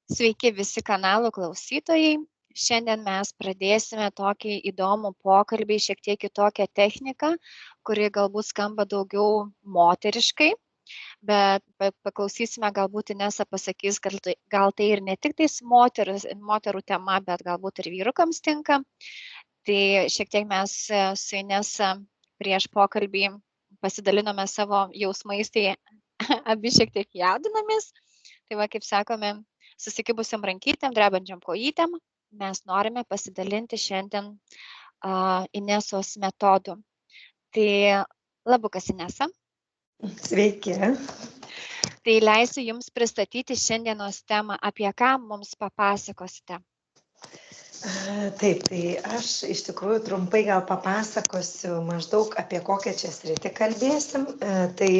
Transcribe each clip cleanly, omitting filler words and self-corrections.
Sveiki visi kanalo klausytojai. Šiandien mes pradėsime tokį įdomų pokalbį, šiek tiek kitokią techniką, kuri galbūt skamba daugiau moteriškai, bet paklausysime, galbūt Inesa pasakys, gal tai ir ne tik tais moterų tema, bet galbūt ir vyrukams tinka. Tai šiek tiek mes su Inesa prieš pokalbį pasidalinome savo jausmais, tai abi šiek tiek jaudinamės. Tai va, kaip sakome, susikibusiam rankytėm, drebančiam kojytėm, mes norime pasidalinti šiandien Inesos metodu. Tai labukas, Inesa. Sveiki. Tai leisiu Jums pristatyti šiandienos temą, apie ką mums papasakosite. Taip, tai aš iš tikrųjų trumpai gal papasakosiu maždaug apie kokią čia sritį kalbėsim. Tai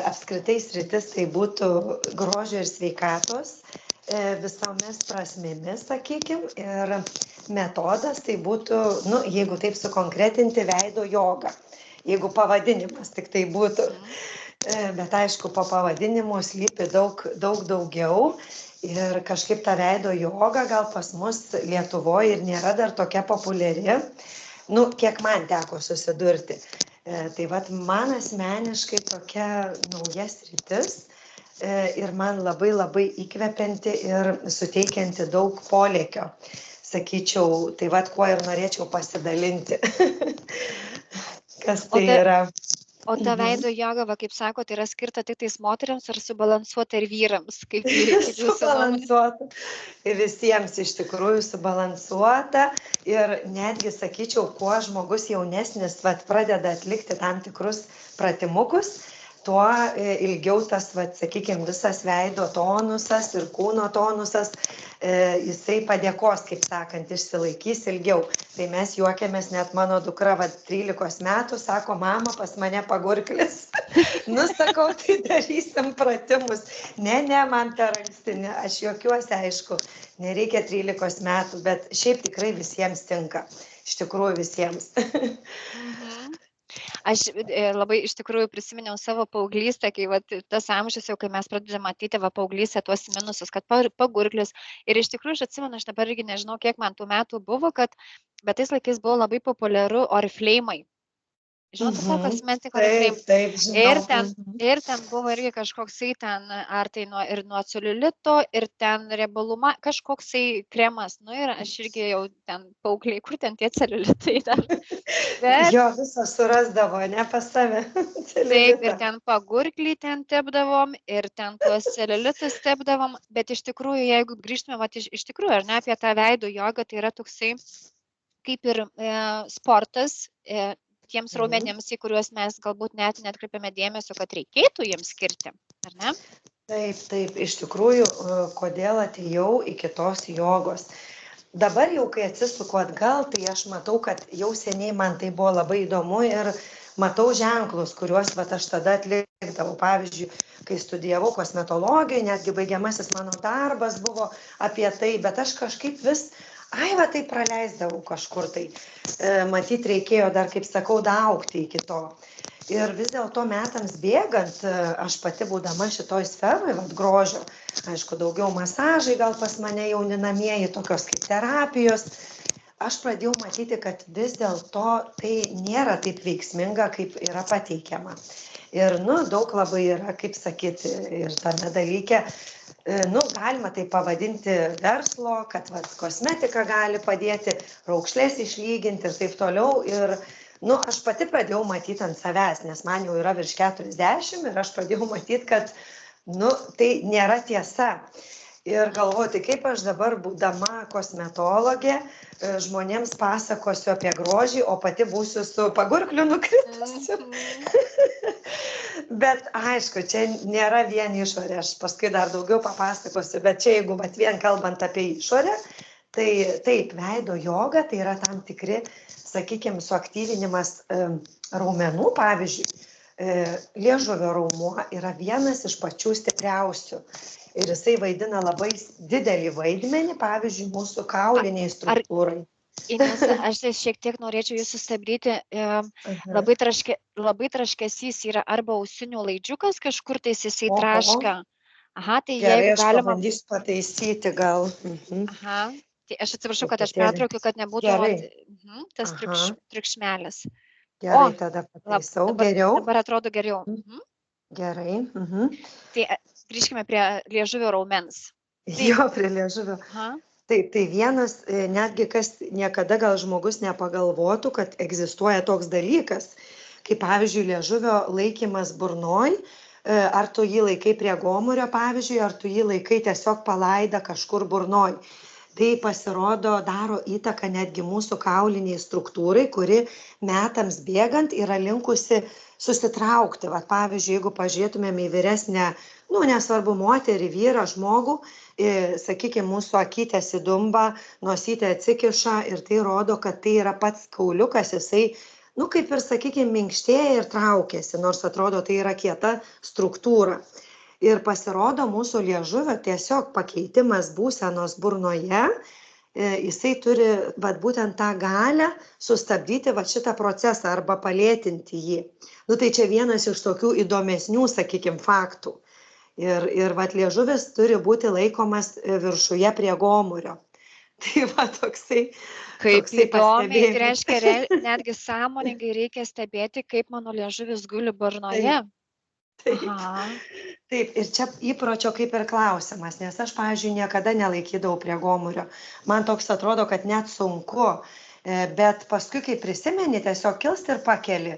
apskritai sritis tai būtų grožio ir sveikatos visomis prasmėmis, sakykime, ir metodas tai būtų, jeigu taip sukonkretinti, veido joga, jeigu pavadinimas tik tai būtų. Bet aišku, po pavadinimu slypi daug daugiau ir kažkaip ta veido joga gal pas mus Lietuvoje ir nėra dar tokia populiari, kiek man teko susidurti. Tai vat man asmeniškai tokia nauja sritis ir man labai įkvepianti ir suteikianti daug polėkio. Sakyčiau, tai vat kuo ir norėčiau pasidalinti. Kas tai yra? O ta veido joga, kaip sakote, yra skirta tik tais moteriams ar subalansuota ir vyrams? Kaip subalansuota. Ir visiems iš tikrųjų subalansuota. Ir netgi, sakyčiau, kuo žmogus jaunesnis pradeda atlikti tam tikrus pratimukus, tuo ilgiau tas, sakykime, visas veido tonusas ir kūno tonusas, jisai padėkos, kaip sakant, išsilaikys ilgiau. Tai mes juokiamės, net mano dukra 13 metų, sako, mama, pas mane pagurklis. Sakau, tai darysim pratimus. Ne, man per anksti, ne, aš juokiuosi, aišku, nereikia 13 metų, bet šiaip tikrai visiems tinka. Iš tikrųjų visiems. Aš labai iš tikrųjų prisiminiau savo paauglystę, kai tas amžius jau, kai mes pradėjome matyti paauglystę tuos minusus, kad pagurklis. Ir iš tikrųjų aš atsimenu, aš dabar irgi nežinau, kiek man tų metų buvo, bet tais laikais buvo labai populiaru orifleimai. Žinote, tą kosmetiką orifleimai? Taip, žinau. Ir ten buvo irgi kažkoksai ten, ar tai nuo celiulito, ir ten riebalumą, kažkoksai kremas. Ir aš irgi jau ten paaugliai, kur ten tie celiulitai dar. Jo, visą surasdavo, ne pas save. Taip, ir ten pagurklį ten tepdavom, ir ten tuos celiulitus tepdavom, bet iš tikrųjų, jeigu grįžtume, iš tikrųjų, ar ne, apie tą veido jogą, tai yra toksai kaip ir sportas, tiems raumenims, į kuriuos mes galbūt net netkreipiame dėmesio, kad reikėtų jiems skirti, ar ne? Taip, iš tikrųjų, kodėl atėjau iki tos jogos. Dabar jau, kai atsisuku atgal, tai aš matau, kad jau seniai man tai buvo labai įdomu ir matau ženklus, kuriuos aš tada atlikdavau. Pavyzdžiui, kai studijavau kosmetologiją, netgi baigiamasis mano darbas buvo apie tai, bet aš kažkaip vis tai praleisdavau kažkur tai. Matyt, reikėjo dar, kaip sakau, augti iki to. Ir vis dėlto metams bėgant, aš pati būdama šitoj sferoj, grožio, aišku, daugiau masažai gal pas mane jauninamieji, tokios kaip terapijos, aš pradėjau matyti, kad vis dėlto tai nėra taip veiksminga, kaip yra pateikiama. Ir, daug labai yra, kaip sakyti, ir tame dalyke, galima tai pavadinti verslo, kad kosmetika gali padėti, raukšlės išlyginti ir taip toliau. Ir, aš pati pradėjau matyti ant savęs, nes man jau yra virš 40 ir aš pradėjau matyti, kad, tai nėra tiesa. Ir galvoti, kaip aš dabar, būdama kosmetologė, žmonėms pasakosiu apie grožį, o pati būsiu su pagurkliu nukritusiu. Bet aišku, čia nėra vien išorė, aš paskui dar daugiau papasakosiu, bet čia jeigu vien kalbant apie išorę, tai taip, veido joga, tai yra tam tikri, sakykime, suaktyvinimas raumenų, pavyzdžiui, liežuvio raumuo yra vienas iš pačių stipriausių. Ir jisai vaidina labai didelį vaidmenį, pavyzdžiui, mūsų kauliniai struktūrai. Inesa, aš šiek tiek norėčiau jūs sustabdyti. Labai traškesys yra arba ausinių laidžiukas, kažkur tais jisai traška, Aha, tai Gerai, jeigu aš galima, pabandysiu pataisyti gal. aha, tai aš atsiprašau, kad aš Truputėlį. pertraukiu, kad nebūtų Gerai. vat, tas Aha. triukšmelis. O, Gerai, tada pataisau. Geriau. dabar atrodo geriau. Gerai. Tai grįžkime prie liežuvio raumens. Jo, prie liežuvio. Aha. Tai vienas, netgi kas niekada gal žmogus nepagalvotų, kad egzistuoja toks dalykas, kaip pavyzdžiui liežuvio laikymas burnoj, ar tu jį laikai prie gomurio, pavyzdžiui, ar tu jį laikai tiesiog palaidą kažkur burnoj. Tai pasirodo daro įtaką netgi mūsų kauliniai struktūrai, kuri metams bėgant yra linkusi susitraukti. Vat, pavyzdžiui, jeigu pažiūrėtumėm į vyresnę, nesvarbu, moterį, vyrą, žmogų, sakykime, mūsų akytės įdumba, nosytė atsikiša ir tai rodo, kad tai yra pats kauliukas, jisai, kaip ir, sakykime, minkštėja ir traukiasi, nors atrodo tai yra kieta struktūra. Ir pasirodo mūsų liežuvio tiesiog pakeitimas būsenos burnoje, jisai turi būtent tą galią sustabdyti šitą procesą arba palėtinti jį. Tai čia vienas iš tokių įdomesnių, sakykime, faktų. Ir liežuvis turi būti laikomas viršuje prie gomurio. Tai toksai. Kaip toksai įdomiai, tai pastebėjimas. reiškia, netgi sąmoningai reikia stebėti, kaip mano liežuvis guli burnoje. Taip, ir čia įpročio kaip ir klausimas, nes aš, pavyzdžiui, niekada nelaikydavau prie gomurio. Man toks atrodo, kad net sunku, bet paskui, kai prisimeni, tiesiog kilsti ir pakeli.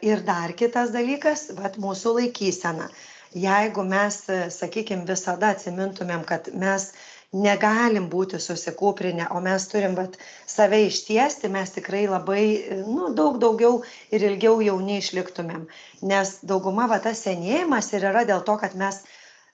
Ir dar kitas dalykas, mūsų laikysena. Jeigu mes, sakykime, visada atsimintumėm, kad mes negalim būti susikūprinę, o mes turim save ištiesti, mes tikrai labai daug daugiau ir ilgiau jauni išliktumėm. Nes dauguma tas senėjimas ir yra dėl to, kad mes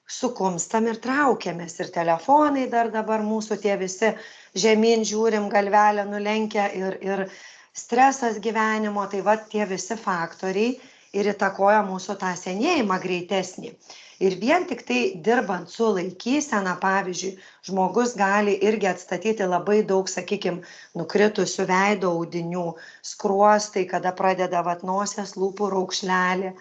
sukumstam ir traukiamės. Ir telefonai dar dabar mūsų tie visi žemyn žiūrim, galvelę nulenkia ir stresas gyvenimo, tai tie visi faktoriai ir įtakoja mūsų tą senėjimą greitesnį. Ir vien tik tai dirbant su laikysena, pavyzdžiui, žmogus gali irgi atstatyti labai daug, sakykime, nukritusių veido audinių, skruostai, kada pradeda nosies lūpų raukšlelė.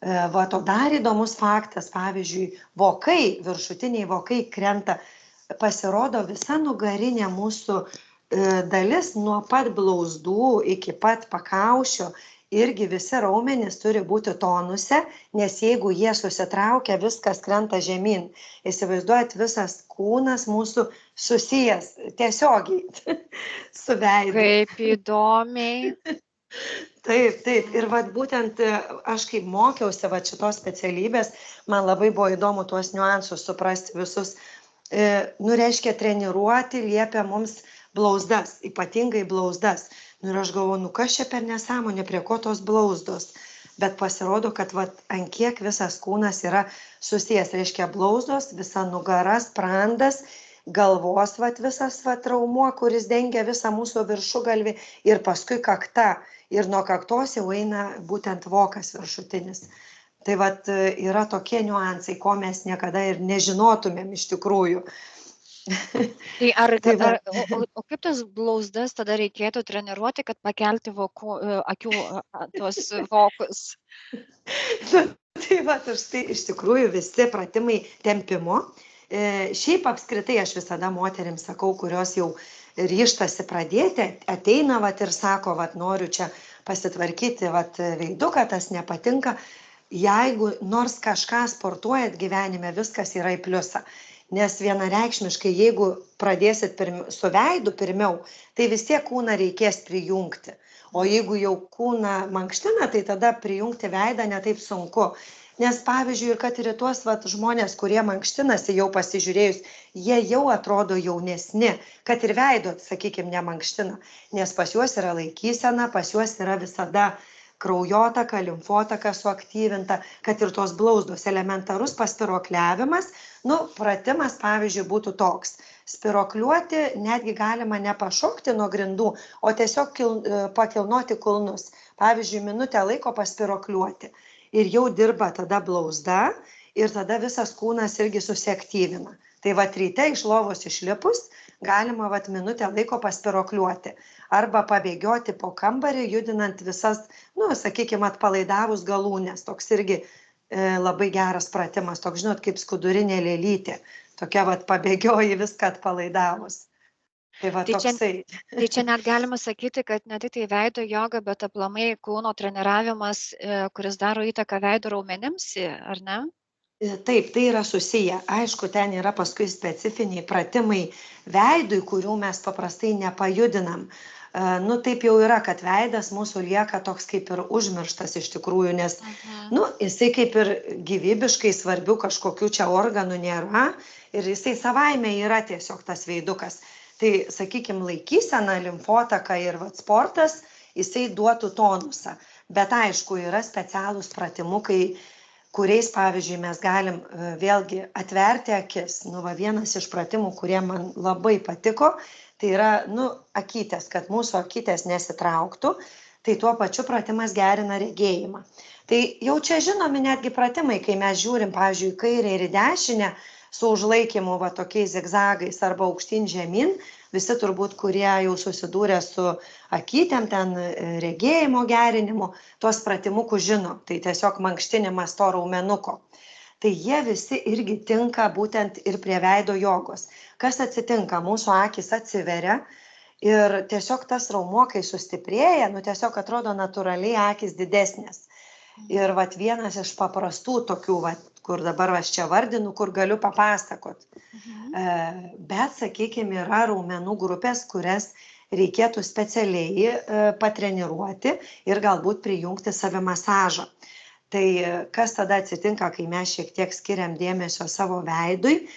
O dar įdomus faktas, pavyzdžiui, vokai, viršutiniai vokai krenta, pasirodo visa nugarinė mūsų dalis nuo pat blauzdų iki pat pakaušio. Irgi visi raumenys turi būti tonuse, nes jeigu jie susitraukia, viskas krenta žemyn. Įsivaizduojat, visas kūnas mūsų susijęs tiesiogiai su veidu. Kaip įdomiai. Taip. Ir būtent aš kaip mokiausi šitos specialybės, man labai buvo įdomu tuos niuansus suprasti visus. Reiškia, treniruoti liepia mums blauzdas, ypatingai blauzdas. Ir aš galvoju, kas čia per nesąmonė, prie ko tos blauzdos. Bet pasirodo, kad ant kiek visas kūnas yra susijęs. Reiškia, blauzdos, visa nugara, sprandas, galvos visas raumuo, kuris dengia visą mūsų viršugalvį ir paskui kakta. Ir nuo kaktos jau eina būtent vokas viršutinis. Tai yra tokie niuansai, ko mes niekada ir nežinotumėm iš tikrųjų. O kaip tas blauzdas tada reikėtų treniruoti, kad pakelti akių tuos vokus? Tai iš tikrųjų visi pratimai tempimo. Šiaip apskritai aš visada moterims sakau, kurios jau ryštasi pradėti, ateina ir sako, noriu čia pasitvarkyti veiduką, tas nepatinka. Jeigu nors kažką sportuojat gyvenime, viskas yra į pliusą. Nes vienareikšmiškai, jeigu pradėsit su veidu pirmiau, tai vis tiek kūną reikės prijungti. O jeigu jau kūną mankština, tai tada prijungti veidą netaip sunku. Nes pavyzdžiui, kad ir tuos žmonės, kurie mankštinasi jau pasižiūrėjus, jie jau atrodo jaunesni, kad ir veido, sakykime, nemankština. Nes pas juos yra laikysena, pas juos yra visada kraujotaka, limfotaka suaktyvinta, kad ir tos blauzdos, elementarus paspirokliavimas. Pratimas, pavyzdžiui, būtų toks. Spirokliuoti netgi galima nepašokti nuo grindų, o tiesiog pakilnoti kulnus. Pavyzdžiui, minutę laiko paspirokliuoti. Ir jau dirba tada blauzda ir tada visas kūnas irgi susiaktyvina. Tai ryte iš lovos išlipus galima minutę laiko paspirokliuoti. Arba pabėgioti po kambarį, judinant visas, sakykime, atpalaidavus galūnės. Toks irgi labai geras pratimas, toks, žinot, kaip skudurinė lėlytė, tokia vat pabėgioji viską atpalaidavus. Tai va Tai čia, toksai. tai čia net galima sakyti, kad ne tik tai veido joga, bet aplamai kūno treniravimas, kuris daro įtaką veido raumenims, ar ne? Taip, tai yra susiję. Aišku, ten yra paskui specifiniai pratimai veidui, kurių mes paprastai nepajudinam. Nu, taip jau yra, kad veidas mūsų lieka toks kaip ir užmirštas iš tikrųjų, nes, nu, jisai kaip ir gyvybiškai svarbių kažkokių čia organų nėra ir jisai savaime yra tiesiog tas veidukas. Tai, sakykime, laikysena, limfotaka ir vat sportas, jisai duotų tonusą. Bet aišku, yra specialūs pratimukai, kuriais, pavyzdžiui, mes galim vėlgi atverti akis. Nu, va, vienas iš pratimų, kurie man labai patiko, tai yra, nu, akytės, kad mūsų akytės nesitrauktų, tai tuo pačiu pratimas gerina regėjimą. Tai jau čia žinomi netgi pratimai, kai mes žiūrim, pavyzdžiui, kairę ir dešinę su užlaikymu va tokiais zigzagais arba aukštyn žemyn, visi turbūt, kurie jau susidūrė su akytėm, ten regėjimo gerinimu, tuos pratimukus žino, tai tiesiog mankštinimas to raumenuko. Tai jie visi irgi tinka būtent ir prie veido jogos. Kas atsitinka? Mūsų akys atsiveria ir tiesiog tas raumuo, kai sustiprėja, nu tiesiog atrodo natūraliai akys didesnės. Ir vat vienas iš paprastų tokių, vat, kur dabar aš čia vardinu, kur galiu papasakot. Bet, sakykime, yra raumenų grupės, kurias reikėtų specialiai patreniruoti ir galbūt prijungti savimasažą. Tai kas tada atsitinka, kai mes šiek tiek skiriam dėmesio savo veidui,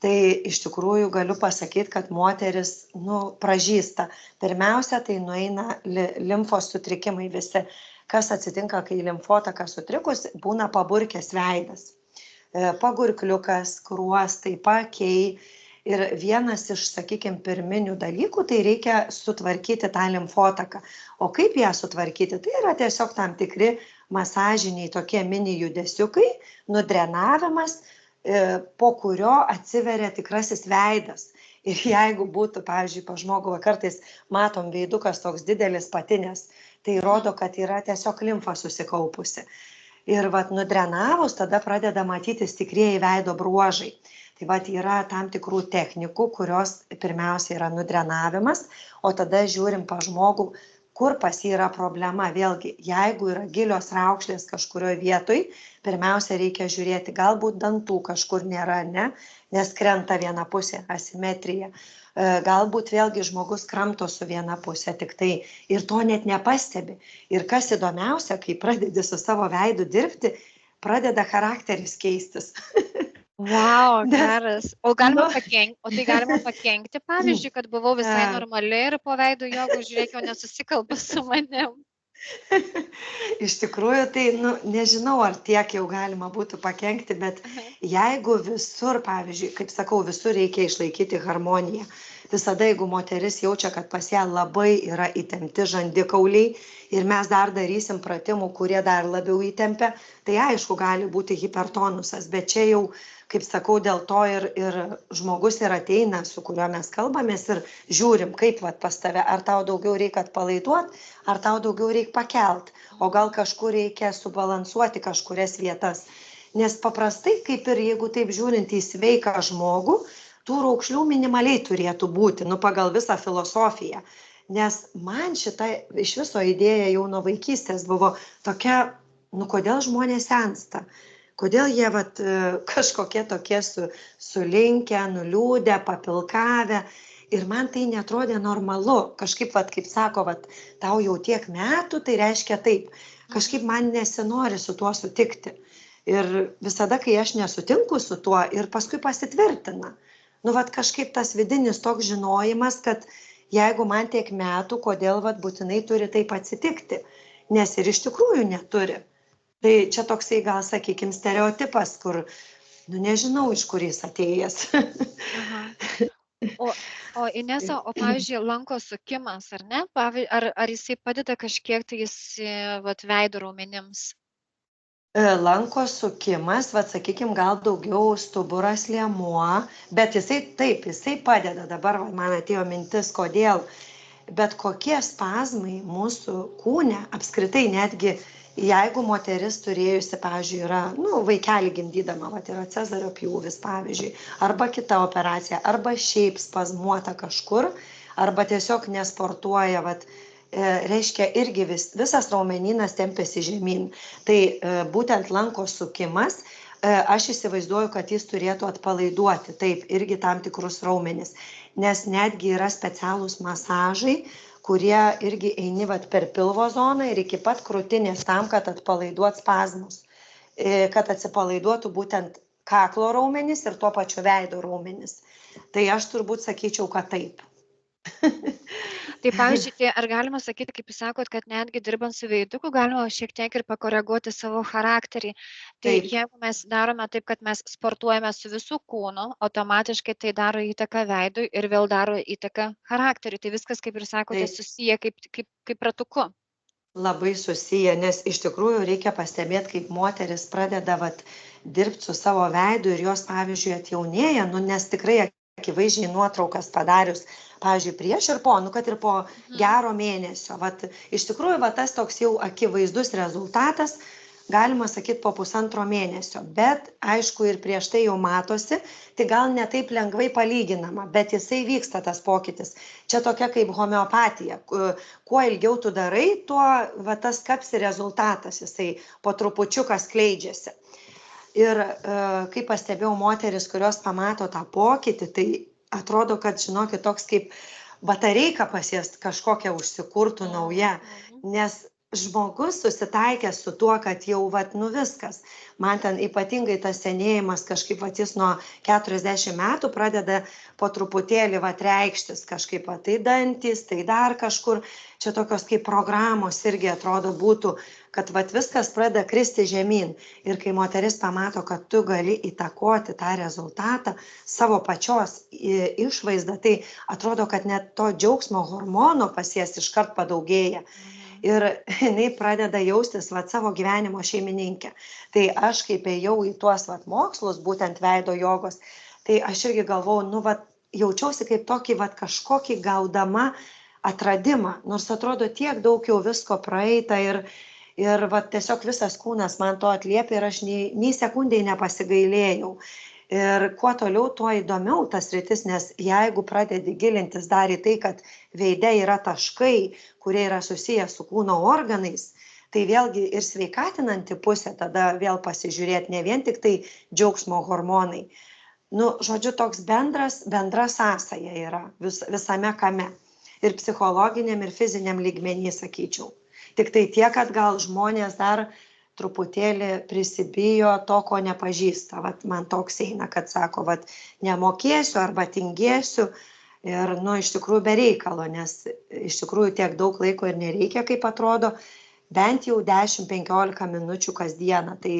tai iš tikrųjų galiu pasakyti, kad moteris, nu, pražysta. Pirmiausia, tai nueina limfos sutrikimai visi. Kas atsitinka, kai limfotaka sutrikus, būna paburkęs veidas. Pagurkliukas, skruostai, paakiai. Ir vienas iš, sakykime, pirminių dalykų, tai reikia sutvarkyti tą limfotaką. O kaip ją sutvarkyti? Tai yra tiesiog tam tikri masažiniai tokie mini judesiukai, nudrenavimas, po kurio atsiveria tikrasis veidas. Ir jeigu būtų, pavyzdžiui, pa žmogų, kartais matom veidukas toks didelis patinės, tai rodo, kad yra tiesiog limfa susikaupusi. Ir vat nudrenavus, tada pradeda matytis tikrieji veido bruožai. Tai vat yra tam tikrų technikų, kurios pirmiausia yra nudrenavimas, o tada žiūrim pa žmogų, kur pas jį yra problema. Vėlgi, jeigu yra gilios raukšlės kažkurioje vietoj, pirmiausia reikia žiūrėti, galbūt dantų kažkur nėra, ne? Nes krenta viena pusė, asimetrija. Galbūt vėlgi žmogus kramto su viena pusė tik tai ir to net nepastebi. Ir kas įdomiausia, kai pradedi su savo veidu dirbti, pradeda charakteris keistis. Wow, geras. O tai galima pakenkti, pavyzdžiui, kad buvau visai normali ir po veido jogos, žiūrėk, jau nesusikalba su manim. Iš tikrųjų, tai, nu, nežinau, ar tiek jau galima būtų pakenkti, bet jeigu visur, pavyzdžiui, kaip sakau, visur reikia išlaikyti harmoniją. Visada, jeigu moteris jaučia, kad pas ją labai yra įtempti žandikauliai ir mes dar darysim pratimų, kurie dar labiau įtempia, tai aišku, gali būti hipertonusas, bet čia jau, kaip sakau, dėl to ir žmogus ir ateina, su kuriuo mes kalbamės ir žiūrim, kaip vat pas tave, ar tau daugiau reikia atpalaiduoti, ar tau daugiau reikia pakelt, o gal kažkur reikia subalansuoti kažkurias vietas. Nes paprastai, kaip ir jeigu taip žiūrint į sveiką žmogų, tų raukšlių minimaliai turėtų būti, nu, pagal visą filosofiją. Nes man šita iš viso idėja jau nuo vaikystės buvo tokia, nu, kodėl žmonės sensta? Kodėl jie vat, kažkokie tokie sulinkę, nuliūdę, papilkavę. Ir man tai netrodė normalu. Kažkaip, vat, kaip sako, vat, tau jau tiek metų, tai reiškia taip. Kažkaip man nesinori su tuo sutikti. Ir visada, kai aš nesutinku su tuo, ir paskui pasitvirtina. Nu, vat, kažkaip tas vidinis toks žinojimas, kad jeigu man tiek metų, kodėl vat, būtinai turi taip atsitikti. Nes ir iš tikrųjų neturi. Tai čia toksai gal, sakykime, stereotipas, kur, nu, nežinau, iš kur jis atėjęs. O Inesa, o pavyzdžiui, lanko sukimas, ar ne? Ar jisai padeda kažkiek tai vat, veido raumenims? Lanko sukimas, vat, sakykime, gal daugiau stuburas liemuo, bet jisai taip, jisai padeda. Dabar man atėjo mintis, kodėl. Bet kokie spazmai mūsų kūne, apskritai netgi Jeigu moteris turėjusi, pavyzdžiui, yra, vaikelį gimdydama, yra cezario pjūvis, pavyzdžiui, arba kita operacija, arba šiaip spazmuota kažkur, arba tiesiog nesportuoja, reiškia irgi visas raumenynas tempiasi žemyn. Tai būtent lanko sukimas, aš įsivaizduoju, kad jis turėtų atpalaiduoti, taip, irgi tam tikrus raumenis, nes netgi yra specialūs masažai, kurie irgi eini per pilvo zoną ir iki pat krūtinės tam, kad atpalaiduot spazmus, kad atsipalaiduotų būtent kaklo raumenis ir tuo pačiu veido raumenis. Tai aš turbūt sakyčiau, kad taip. Tai pavyzdžiui, ar galima sakyti, kaip jūs sakot, kad netgi dirbant su veiduku galima šiek tiek ir pakoreguoti savo charakterį. Tai jeigu mes darome taip, kad mes sportuojame su visų kūnu, automatiškai tai daro įtaką veidui ir vėl daro įtaką charakteriui. Tai viskas, kaip ir sakote, susiję kaip ratuku. Labai susiję, nes iš tikrųjų reikia pastebėti, kaip moteris pradeda dirbti su savo veidu ir jos, pavyzdžiui, atjaunėja, nes tikrai akivaizdžiai nuotraukas padarius, pavyzdžiui, prieš ir po, kad ir po gero mėnesio. Iš tikrųjų, tas toks jau akivaizdus rezultatas, galima sakyti, po 1,5 mėnesio. Bet, aišku, ir prieš tai jau matosi, tai gal ne taip lengvai palyginama, bet jisai vyksta tas pokytis. Čia tokia kaip homeopatija. Kuo ilgiau tu darai, tuo tas kapsi rezultatas, jisai po trupučiuką skleidžiasi. Ir kai pastebėjau moteris, kurios pamato tą pokytį, tai atrodo, kad, žinokit, toks kaip batareika pas jas kažkokia užsikurtų nauja, nes žmogus susitaikęs su tuo, kad jau, viskas. Man ten ypatingai tas senėjimas kažkaip, jis nuo 40 metų pradeda po truputėlį, reikštis kažkaip, tai dantys, tai dar kažkur. Čia tokios kaip programos irgi atrodo būtų, kad viskas pradeda kristi žemyn. Ir kai moteris pamato, kad tu gali įtakoti tą rezultatą savo pačios išvaizdą, tai atrodo, kad net to džiaugsmo hormono pas jas iškart padaugėja. Ir jinai pradeda jaustis savo gyvenimo šeimininkė. Tai aš kaip ėjau į tuos mokslus, būtent veido jogos, tai aš irgi galvau, jaučiausi kaip tokį kažkokį gaudama atradimą, nors atrodo tiek daug jau visko praeita ir tiesiog visas kūnas man to atliepia ir aš nei sekundėj nepasigailėjau. Ir kuo toliau, tuo įdomiau tas sritis, nes jeigu pradedi gilintis dar į tai, kad veide yra taškai, kurie yra susiję su kūno organais, tai vėlgi ir sveikatinanti pusė tada vėl pasižiūrėti, ne vien tik tai džiaugsmo hormonai. Žodžiu, toks bendra sąsaja yra visame kame. Ir psichologiniam, ir fiziniam lygmenį, sakyčiau. Tik tai tiek, kad gal žmonės dar truputėlį prisibijo to, ko nepažįsta. Man toks eina, kad sako, nemokėsiu arba tingėsiu. Ir, iš tikrųjų, be reikalo, nes iš tikrųjų tiek daug laiko ir nereikia, kaip atrodo, bent jau 10-15 minučių kasdieną. Tai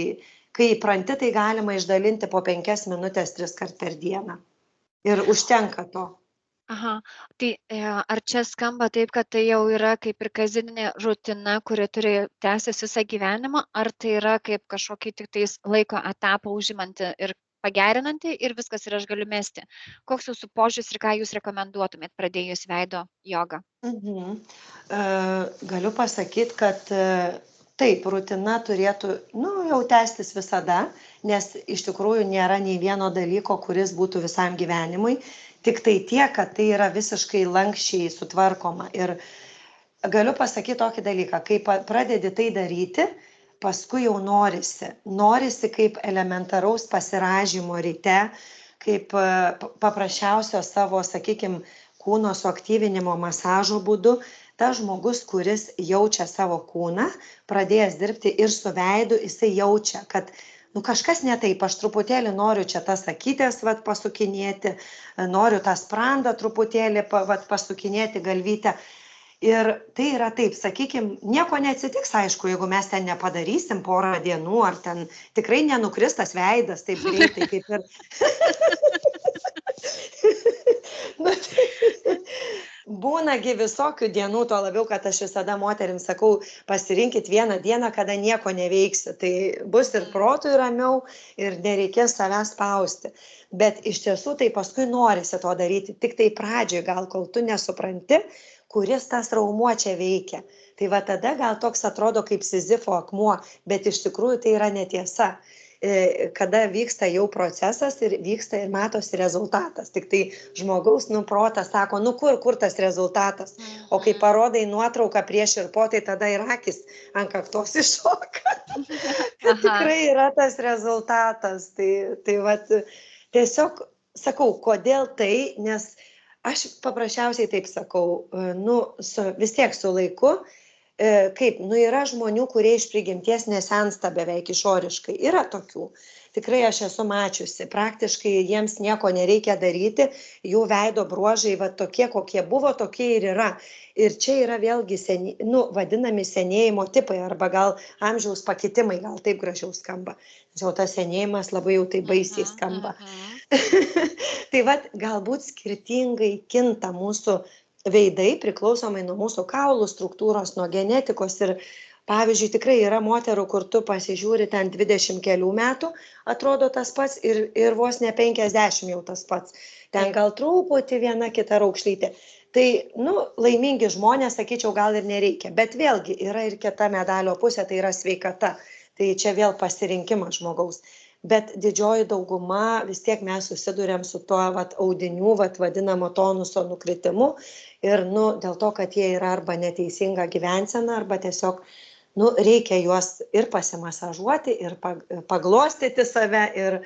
kai įpranti, tai galima išdalinti po 5 minutės 3 kart per dieną. Ir užtenka to. Aha, tai ar čia skamba taip, kad tai jau yra kaip ir kasdieninė rutina, kuri turi tęstis visą gyvenimą, ar tai yra kaip kažkokį tik tais laiko etapą užimanti ir pagerinanti ir viskas ir aš galiu mesti? Koks jūsų požiūris ir ką jūs rekomenduotumėt pradėjus veido jogą? Galiu pasakyti, kad taip, rutina turėtų jau tęstis visada, nes iš tikrųjų nėra nei vieno dalyko, kuris būtų visam gyvenimui. Tik tai tiek, kad tai yra visiškai lankščiai sutvarkoma. Ir galiu pasakyti tokį dalyką, kai pradedi tai daryti, paskui jau norisi. Norisi kaip elementaraus pasirąžymo ryte, kaip paprasčiausio savo, sakykime, kūno suaktyvinimo masažo būdu. Tas žmogus, kuris jaučia savo kūną, pradėjęs dirbti ir su veidu, jisai jaučia, kad kažkas ne taip, aš truputėlį noriu čia tas akytės pasukinėti, noriu tą sprandą truputėlį pasukinėti galvytę. Ir tai yra taip, sakykime, nieko neatsitiks, aišku, jeigu mes ten nepadarysim porą dienų, ar ten tikrai nenukris tas veidas taip greitai, kaip ir... Būnagi visokių dienų, tuo labiau, kad aš visada moterims sakau, pasirinkit vieną dieną, kada nieko neveiksi. Tai bus ir protui ramiau ir nereikės savęs spausti. Bet iš tiesų tai paskui norisi to daryti. Tik tai pradžioj gal, kol tu nesupranti, kuris tas raumuo čia veikia. Tai va tada gal toks atrodo kaip Sizifo akmuo, bet iš tikrųjų tai yra netiesa. Kada vyksta jau procesas ir vyksta ir matosi rezultatas. Tik tai žmogaus protas sako, kur tas rezultatas. O kai parodai nuotrauką prieš ir po, tai tada ir akis ant kaktos iššoka. Kad tikrai yra tas rezultatas. Tai vat, tiesiog sakau, kodėl tai, nes aš paprasčiausiai taip sakau, vis tiek su laiku, kaip, yra žmonių, kurie iš prigimties nesensta beveik išoriškai. Yra tokių. Tikrai aš esu mačiusi. Praktiškai jiems nieko nereikia daryti. Jų veido bruožai tokie, kokie buvo, tokie ir yra. Ir čia yra vėlgi vadinami senėjimo tipai arba gal amžiaus pakitimai, gal taip gražiau skamba. Jau tas senėjimas labai jau tai baisiai skamba. Tai galbūt skirtingai kinta mūsų veidai priklausomai nuo mūsų kaulų struktūros, nuo genetikos ir pavyzdžiui, tikrai yra moterų, kur tu pasižiūri ten 20 kelių metų, atrodo tas pats ir vos ne 50 jau tas pats. Ten gal truputį viena kita raukšlytė. Tai, laimingi žmonės, sakyčiau, gal ir nereikia. Bet vėlgi yra ir kita medalio pusė, tai yra sveikata. Tai čia vėl pasirinkimas žmogaus. Bet didžioji dauguma vis tiek mes susiduriam su tuo audinių vadinamo tonuso nukritimu ir dėl to, kad jie yra arba neteisinga gyvensena, arba tiesiog reikia juos ir pasimasažuoti, ir paglostyti save ir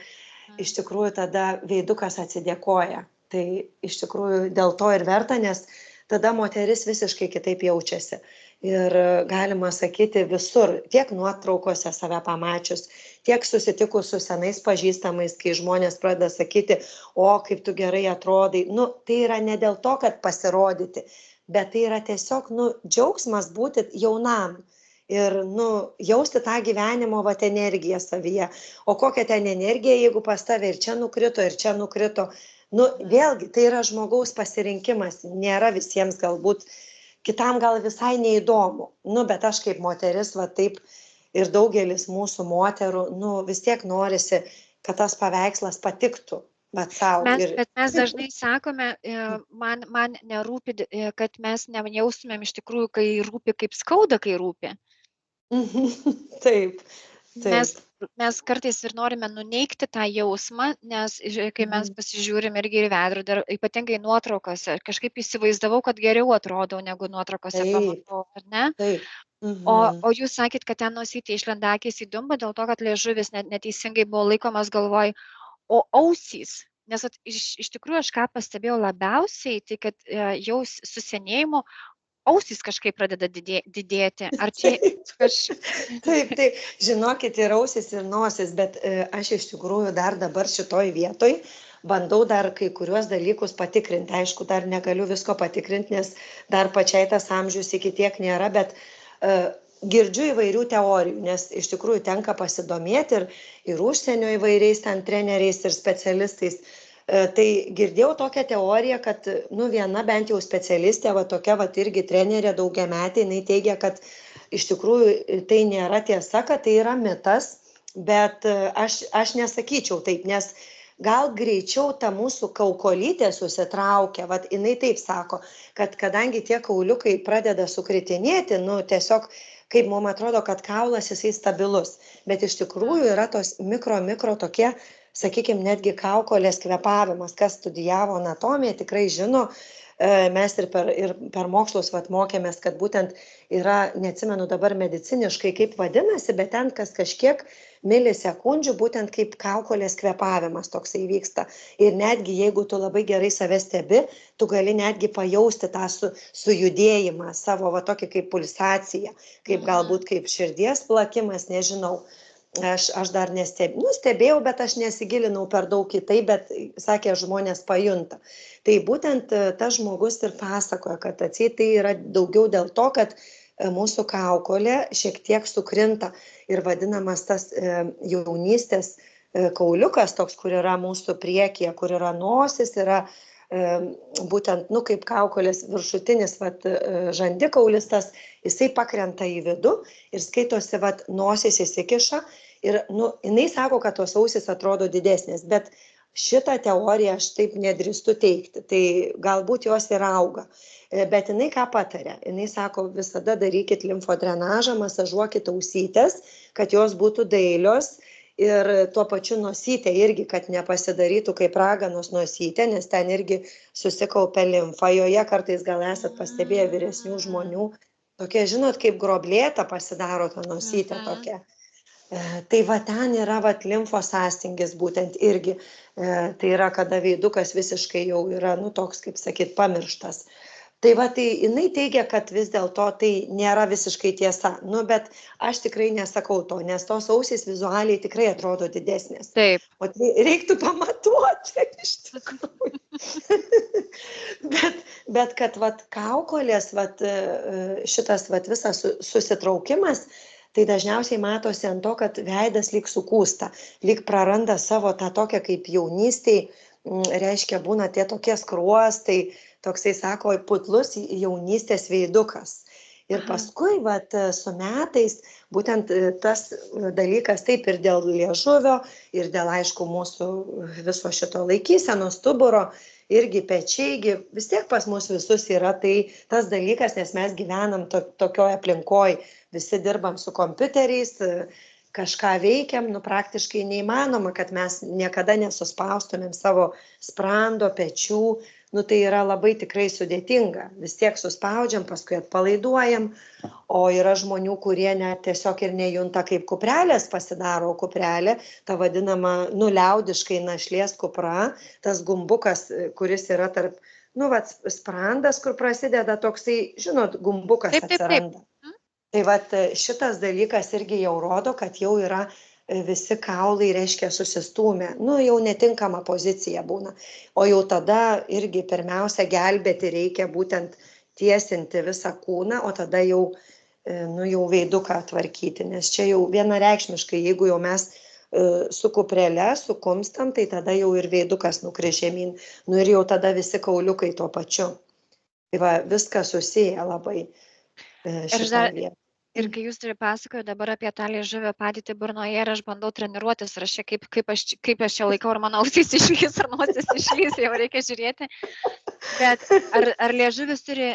iš tikrųjų tada veidukas atsidėkoja. Tai iš tikrųjų dėl to ir verta, nes tada moteris visiškai kitaip jaučiasi. Ir galima sakyti visur, tiek nuotraukose save pamačius, tiek susitikus su senais pažįstamais, kai žmonės pradeda sakyti, o kaip tu gerai atrodai. Tai yra ne dėl to, kad pasirodyti, bet tai yra tiesiog džiaugsmas būti jaunam ir jausti tą gyvenimo energiją savyje. O kokia ten energija, jeigu pas tave ir čia nukrito, ir čia nukrito. Vėlgi, tai yra žmogaus pasirinkimas, nėra visiems galbūt, kitam gal visai neįdomu. Bet aš kaip moteris, taip ir daugelis mūsų moterų, vis tiek norisi, kad tas paveikslas patiktų. Bet mes dažnai sakome, man nerūpi, kad mes nejaustumėm iš tikrųjų, kai rūpi, kaip skauda, kai rūpi. Taip. Mes kartais ir norime nuneigti tą jausmą, nes kai mes pasižiūrim irgi ir veidrodį, ypatingai nuotraukose, kažkaip įsivaizdavau, kad geriau atrodau negu nuotraukose pamatau, ar ne? Taip. O jūs sakėt, kad ten nosytė išlenda akys į dumbą dėl to, kad liežuvis neteisingai buvo laikomas galvoj, o ausys, nes iš tikrųjų aš ką pastebėjau labiausiai, tai kad jau su senėjimu ausys kažkaip pradeda didėti. Ar čia Taip. Žinokit, ir ausis, ir nosis, bet aš iš tikrųjų dar dabar šitoj vietoj bandau dar kai kuriuos dalykus patikrinti. Aišku, dar negaliu visko patikrinti, nes dar pačiai tas amžius iki tiek nėra, bet girdžiu įvairių teorijų, nes iš tikrųjų tenka pasidomėti ir užsienio įvairiais ten treneriais ir specialistais. Tai girdėjau tokią teoriją, kad viena bent jau specialistė, tokia irgi trenerė daugiametė, jinai teigia, kad iš tikrųjų tai nėra tiesa, kad tai yra mitas, bet aš nesakyčiau taip, nes gal greičiau ta mūsų kaukolytė susitraukia, jinai taip sako, kad kadangi tie kauliukai pradeda sukritinėti, tiesiog kaip mums atrodo, kad kaulas jisai stabilus, bet iš tikrųjų yra tos mikro tokie, sakykime, netgi kaukolės kvėpavimas, kas studijavo anatomiją, tikrai žino, mes ir per mokslus mokėmės, kad būtent yra, neatsimenu dabar mediciniškai kaip vadinasi, bet ten kas kažkiek milisekundžių, būtent kaip kaukolės kvėpavimas toksai vyksta. Ir netgi jeigu tu labai gerai save stebi, tu gali netgi pajausti tą sujudėjimą savo, tokį kaip pulsaciją, kaip galbūt kaip širdies plakimas, nežinau. Aš dar stebėjau, bet aš nesigilinau per daug į tai, bet sakė, žmonės pajunta. Tai būtent tas žmogus ir pasakoja, kad atseit tai yra daugiau dėl to, kad mūsų kaukolė šiek tiek sukrinta ir vadinamas tas jaunystės kauliukas, toks, kur yra mūsų priekyje, kur yra nosis, yra būtent, kaip kaukolės viršutinis žandikaulis, tas, jisai pakrenta į vidų ir skaitosi, nosis įsikiša ir, jinai sako, kad tos ausys atrodo didesnės, bet Šitą teoriją aš taip nedrįstu teikti, tai galbūt jos ir auga. Bet jinai ką patarė? Jinai sako, visada darykit limfodrenažą, masažuokit ausytės, kad jos būtų dailios ir tuo pačiu nosytė irgi, kad nepasidarytų kaip raganos nosytė, nes ten irgi susikaupia limfa, joje kartais gal esat pastebėję vyresnių žmonių, tokia, žinot, kaip groblėta pasidaro ta nosytė tokia. Tai va ten yra limfos sąstingis būtent irgi, tai yra, kada veidukas visiškai jau yra, toks, kaip sakyt, pamirštas. Tai va, tai jinai teigia, kad vis dėlto tai nėra visiškai tiesa, bet aš tikrai nesakau to, nes tos ausys vizualiai tikrai atrodo didesnės. Taip. O tai reiktų pamatuoti iš tikrųjų. bet kad kaukolės, šitas visas susitraukimas, tai dažniausiai matosi ant to, kad veidas lyg sukūsta, lyg praranda savo tą tokią kaip jaunystėj, reiškia būna tie tokie skruostai, toksai sako putlus jaunystės veidukas. Ir paskui su metais būtent tas dalykas taip ir dėl liežuvio, ir dėl aišku mūsų viso šito laikysenos stuburo, irgi pečiai, vis tiek pas mus visus yra tai tas dalykas, nes mes gyvenam tokioje aplinkoje, visi dirbam su kompiuteriais, kažką veikiam, praktiškai neįmanoma, kad mes niekada nesuspaustumėm savo sprando, pečių, tai yra labai tikrai sudėtinga. Vis tiek suspaudžiam, paskui atpalaiduojam, o yra žmonių, kurie net tiesiog ir nejunta, kaip kuprelės pasidaro, o kuprelė, ta vadinama liaudiškai našlės kupra, tas gumbukas, kuris yra tarp, sprandas, kur prasideda toksai, žinot, gumbukas atsiranda. Tai šitas dalykas irgi jau rodo, kad jau yra visi kaulai, reiškia, susistūmę, jau netinkama pozicija būna. O jau tada irgi pirmiausia gelbėti reikia būtent tiesinti visą kūną, o tada jau veiduką tvarkyti, nes čia jau vienareikšmiškai, jeigu jau mes su kuprele, su kumstam, tai tada jau ir veidukas nukris žemyn, ir jau tada visi kauliukai tuo pačiu. Tai viskas susiję labai. Ir kai jūs pasakoju dabar apie tą liežuvio padėtį burnoje ir aš bandau treniruotis, ir kaip aš čia laikau, ar mano ausys išlys, ar nosis išlys, jau reikia žiūrėti. Bet ar liežuvis turi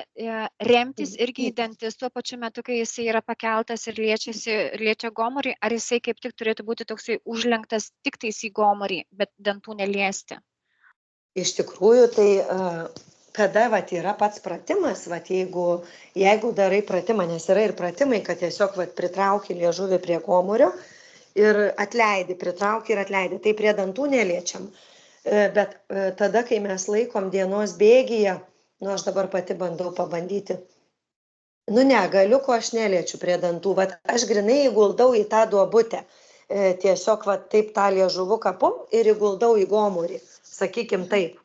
remtis irgi į dantis tuo pačiu metu, kai jisai yra pakeltas ir liečia gomurį, ar jisai kaip tik turėtų būti toksai užlenktas tik tais į gomurį, bet dantų neliesti? Iš tikrųjų, tai kada yra pats pratimas, jeigu darai pratimą, nes yra ir pratimai, kad tiesiog pritrauki liežuvį prie gomurio ir atleidi, pritrauki ir atleidi, tai prie dantų neliečiam. Bet tada, kai mes laikom dienos bėgyje, aš dabar pati bandau pabandyti, negaliu, ko aš neliečiu prie dantų, aš grinai įguldau į tą duobutę, tiesiog taip tą liežuvuką pum ir įguldau į gomurį, sakykim taip.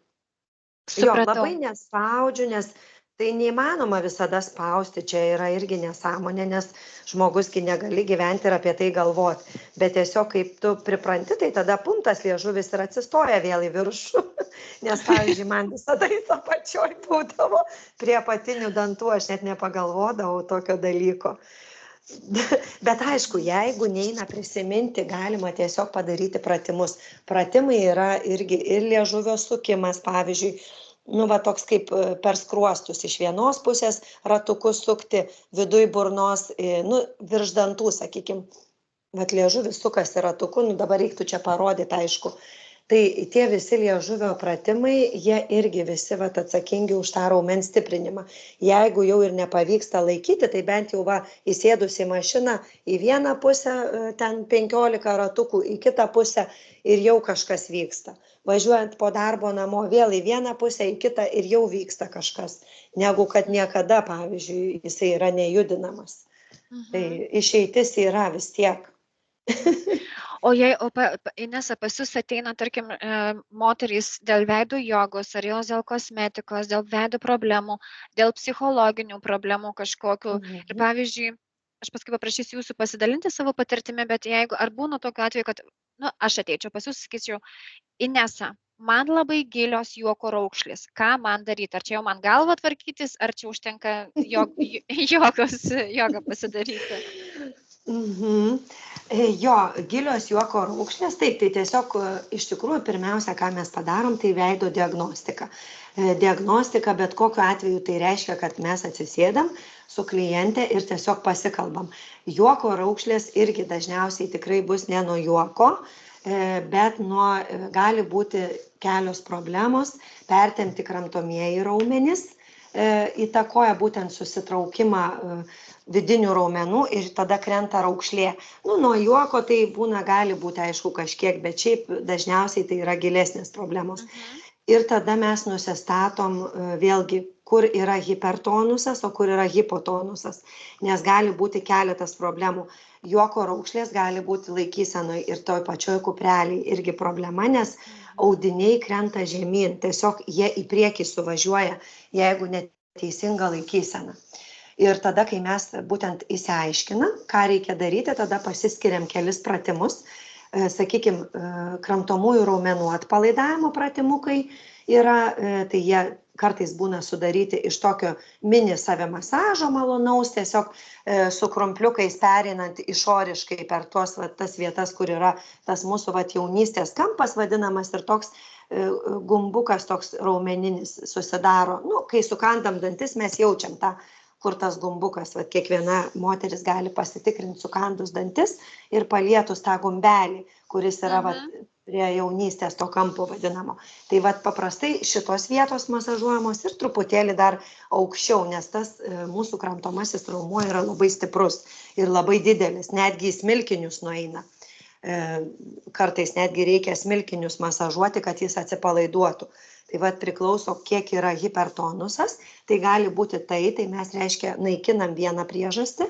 Labai nespaudžiu, nes tai neįmanoma visada spausti, čia yra irgi nesąmonė, nes žmogusgi negali gyventi ir apie tai galvoti. Bet tiesiog kaip tu pripranti, tai tada puntas liežuvis ir atsistoja vėl į viršų. Nes, pavyzdžiui, man visada į tą pačioj būdavo prie apatinių dantų, aš net nepagalvodavau tokio dalyko. Bet aišku, jeigu neina prisiminti, galima tiesiog padaryti pratimus. Pratimai yra irgi ir liežuvio sukimas, pavyzdžiui, toks kaip per skruostus iš vienos pusės ratukus sukti, viduj burnos, virš dantų, sakykim, liežuvis sukasi ratuku, dabar reiktų čia parodyti, aišku. Tai tie visi liežuvio pratimai, jie irgi visi atsakingi už tą raumens stiprinimą. Jeigu jau ir nepavyksta laikyti, tai bent jau įsėdus į mašiną į vieną pusę, ten 15 ratukų, į kitą pusę ir jau kažkas vyksta. Važiuojant po darbo namo vėl į vieną pusę, į kitą ir jau vyksta kažkas, negu kad niekada, pavyzdžiui, jisai yra nejudinamas. Tai išeitis yra vis tiek. O Inesa, pas jūs ateina, tarkim, moterys dėl veido jogos, ar jos dėl kosmetikos, dėl veido problemų, dėl psichologinių problemų kažkokių. Ir pavyzdžiui, aš paskui paprašysiu jūsų pasidalinti savo patirtimi, bet jeigu, ar būna tokiu atveju, kad, aš ateičiau pas jūs, sakyčiau, Inesa, man labai gilios juoko raukšlės, ką man daryti? Ar čia jau man galvą tvarkytis, ar čia užtenka jogą pasidaryti? Mhm. Jo, gilios juoko raukšlės, taip, tai tiesiog iš tikrųjų pirmiausia, ką mes padarom, tai veido diagnostika. Diagnostika, bet kokiu atveju tai reiškia, kad mes atsisėdam su kliente ir tiesiog pasikalbam. Juoko raukšlės irgi dažniausiai tikrai bus ne nuo juoko, bet gali būti kelios problemos, pertempti kramtomieji raumenys, įtakoja būtent susitraukimą vidinių raumenų ir tada krenta raukšlė. Nuo juoko tai gali būti aišku kažkiek, bet šiaip dažniausiai tai yra gilesnės problemos. Ir tada mes nusistatom vėlgi, kur yra hipertonusas, o kur yra hipotonusas, nes gali būti keletas problemų. Juoko raukšlės gali būti laikysenoje ir toj pačioj kupreliai irgi problema, nes audiniai krenta žemyn, tiesiog jie į priekį suvažiuoja, jeigu neteisinga laikysena. Ir tada, kai mes būtent įsiaiškinam, ką reikia daryti, tada pasiskiriam kelis pratimus. Sakykime, kramtomųjų raumenų atpalaidavimo pratimukai yra, tai jie kartais būna sudaryti iš tokio mini savimasažo malonaus, tiesiog su krumpliukais pereinant išoriškai per tas vietas, kur yra tas mūsų jaunystės kampas vadinamas ir toks gumbukas toks raumeninis susidaro. Kai sukandam dantis, mes jaučiam tą, kur tas gumbukas, kiekviena moteris gali pasitikrinti sukandus dantis ir palietus tą gumbelį, kuris yra prie jaunystės to kampo vadinamo. Tai paprastai šitos vietos masažuojamos ir truputėlį dar aukščiau, nes tas mūsų kramtomasis raumuo yra labai stiprus ir labai didelis, netgi į smilkinius nueina. Kartais netgi reikia smilkinius masažuoti, kad jis atsipalaiduotų. Tai priklauso, kiek yra hipertonusas, tai gali būti tai mes reiškia naikinam vieną priežastį,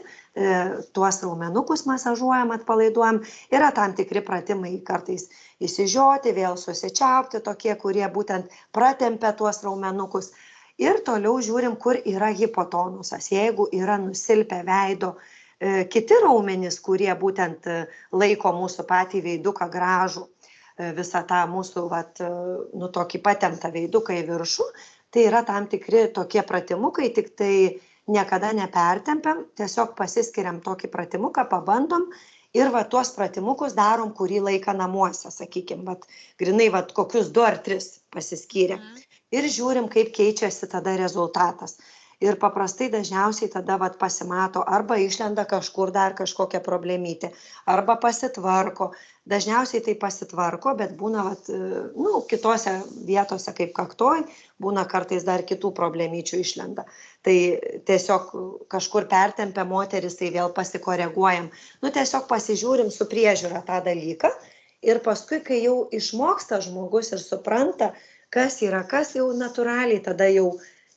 tuos raumenukus masažuojam, atpalaiduojam, yra tam tikri pratimai kartais įsižioti, vėl susičiaupti, tokie, kurie būtent pratempia tuos raumenukus ir toliau žiūrim, kur yra hipotonusas, jeigu yra nusilpę veido kiti raumenys, kurie būtent laiko mūsų patį veiduką gražų, visą tą mūsų tokį patemptą veiduką į viršų, tai yra tam tikri tokie pratimukai, tik tai niekada nepertempiam, tiesiog pasiskiriam tokį pratimuką, pabandom ir tuos pratimukus darom kurį laiką namuose, sakykime, grinai kokius 2 ar 3 pasiskyrę ir žiūrim, kaip keičiasi tada rezultatas. Ir paprastai dažniausiai tada pasimato, arba išlenda kažkur dar kažkokia problemytė, arba pasitvarko. Dažniausiai tai pasitvarko, bet būna kitose vietose kaip kaktoj, būna kartais dar kitų problemyčių išlenda. Tai tiesiog kažkur pertempia moteris, tai vėl pasikoreguojam. Tiesiog pasižiūrim su priežiūra tą dalyką ir paskui, kai jau išmoksta žmogus ir supranta, kas yra, kas jau natūraliai tada jau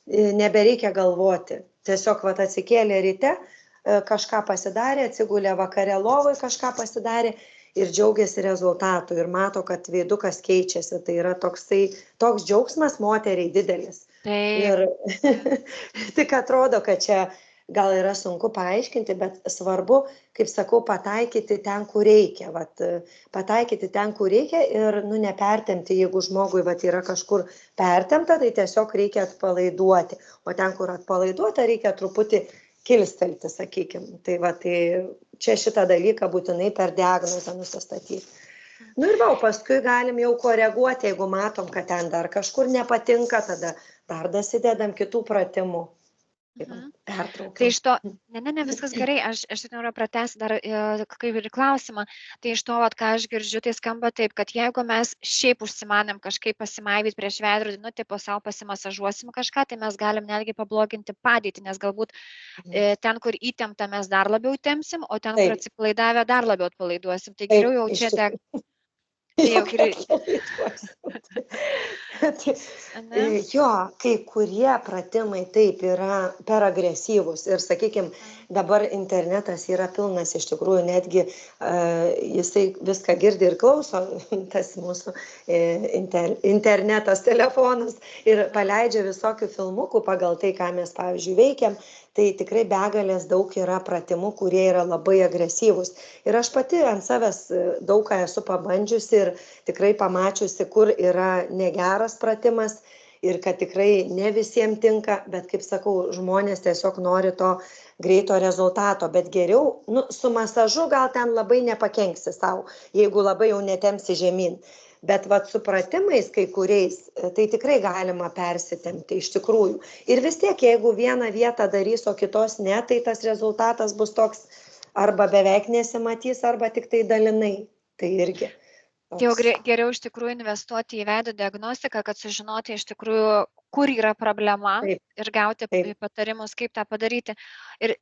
nebereikia galvoti. Tiesiog atsikėlė ryte, kažką pasidarė, atsigulė vakare lovai, kažką pasidarė ir džiaugiasi rezultatu ir mato, kad veidukas keičiasi. Tai yra toks džiaugsmas moteriai didelis. Ir tik atrodo, kad čia gal yra sunku paaiškinti, bet svarbu, kaip sakau, pataikyti ten, kur reikia. Pataikyti ten, kur reikia ir nepertempti, jeigu žmogui yra kažkur pertempta, tai tiesiog reikia atpalaiduoti. O ten, kur atpalaiduota, reikia truputį kilstelti, sakykime. Tai čia šitą dalyką būtinai per diagnozę nusistatyti. Ir paskui galim jau koreguoti, jeigu matom, kad ten dar kažkur nepatinka, tada dar dasidedam kitų pratimų. Tai iš to, ne, viskas gerai, aš noriu pratęsti dar kaip ir klausimą, tai iš to, ką aš girdžiu, tai skamba taip, kad jeigu mes šiaip užsimanėm kažkaip pasimaivyti prieš veidrodį, po savo pasimasažuosim kažką, tai mes galim netgi pabloginti padėtį, nes galbūt ten, kur įtempta, mes dar labiau tempsim, o ten, kur atsipalaidavę, dar labiau atpalaiduosim. Tai geriau jau čia Jo, kai kurie pratimai taip yra per agresyvūs ir, sakykime, dabar internetas yra pilnas iš tikrųjų, netgi jisai viską girdi ir klauso, tas mūsų internetas, telefonas ir paleidžia visokių filmukų pagal tai, ką mes, pavyzdžiui, veikiam. Tai tikrai begalės daug yra pratimų, kurie yra labai agresyvūs. Ir aš pati ant savęs daug ką esu pabandžiusi ir tikrai pamačiusi, kur yra negeras pratimas ir kad tikrai ne visiems tinka, bet, kaip sakau, žmonės tiesiog nori to greito rezultato, bet geriau, nu, su masažu gal ten labai nepakenksi savo, jeigu labai jau netemsi žemyn. Bet vat su pratimais kai kuriais, tai tikrai galima persitempti iš tikrųjų. Ir vis tiek, jeigu vieną vietą darys, o kitos ne, tai tas rezultatas bus toks arba beveik nesimatys, arba tik tai dalinai. Tai irgi. Tai jau Toks. geriau iš tikrųjų investuoti į veido diagnostiką, kad sužinoti iš tikrųjų, kur yra problema Taip, ir gauti taip. patarimus, kaip tą padaryti. Ir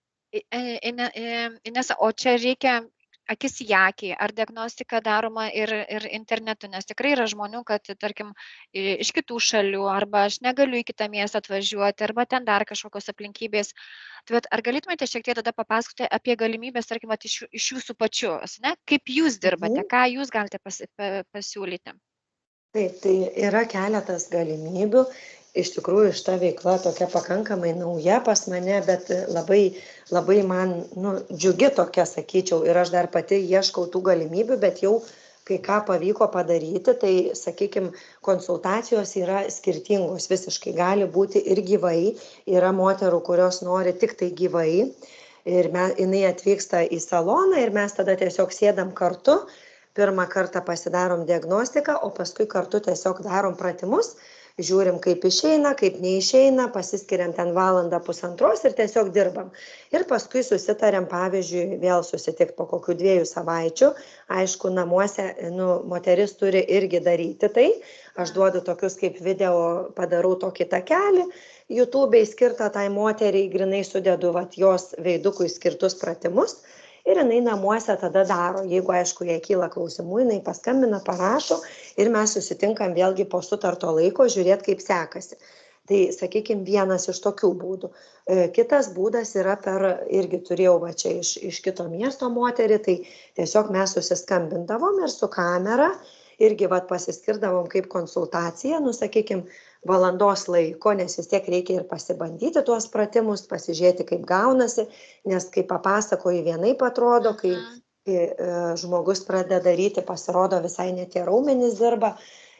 Inesa, o čia reikia akis į akį, ar diagnostika daroma ir internetu, nes tikrai yra žmonių, kad, tarkim, iš kitų šalių, arba aš negaliu į kitą miestą atvažiuoti, arba ten dar kažkokios aplinkybės. Tai ar galėtumėte šiek tiek tada papasakoti apie galimybės, tarkim, iš jūsų pačios, ne? Kaip jūs dirbate, ką jūs galite pasiūlyti? Taip, tai yra keletas galimybių. Iš tikrųjų, šita veikla tokia pakankamai nauja pas mane, bet labai man džiugi tokia, sakyčiau, ir aš dar pati ieškau tų galimybių, bet jau kai ką pavyko padaryti, tai, sakykime, konsultacijos yra skirtingos visiškai. Gali būti ir gyvai, yra moterų, kurios nori tik tai gyvai, ir jinai atvyksta į saloną ir mes tada tiesiog sėdam kartu, pirmą kartą pasidarom diagnostiką, o paskui kartu tiesiog darom pratimus, žiūrim, kaip išeina, kaip neišeina, pasiskiriam ten valandą pusantros ir tiesiog dirbam. Ir paskui susitariam, pavyzdžiui, vėl susitikti po kokių 2 savaičių. Aišku, namuose moteris turi irgi daryti tai. Aš duodu tokius kaip video, padarau tokį takelį, YouTube'ai skirtą tai moteriai, grinai sudedu jos veidukui skirtus pratimus. Ir jinai namuose tada daro, jeigu, aišku, jai kyla klausimų, jinai paskambina, parašo ir mes susitinkam vėlgi po sutarto laiko žiūrėti, kaip sekasi. Tai, sakykime, vienas iš tokių būdų. Kitas būdas yra irgi turėjau čia iš kito miesto moterį, tai tiesiog mes susiskambindavom ir su kamera irgi pasiskirdavom kaip konsultaciją, sakykime, valandos laiko, nes vis tiek reikia ir pasibandyti tuos pratimus, pasižiūrėti, kaip gaunasi, nes kai papasakoji vienaip atrodo, kai žmogus pradeda daryti, pasirodo visai ne tie raumenys dirba,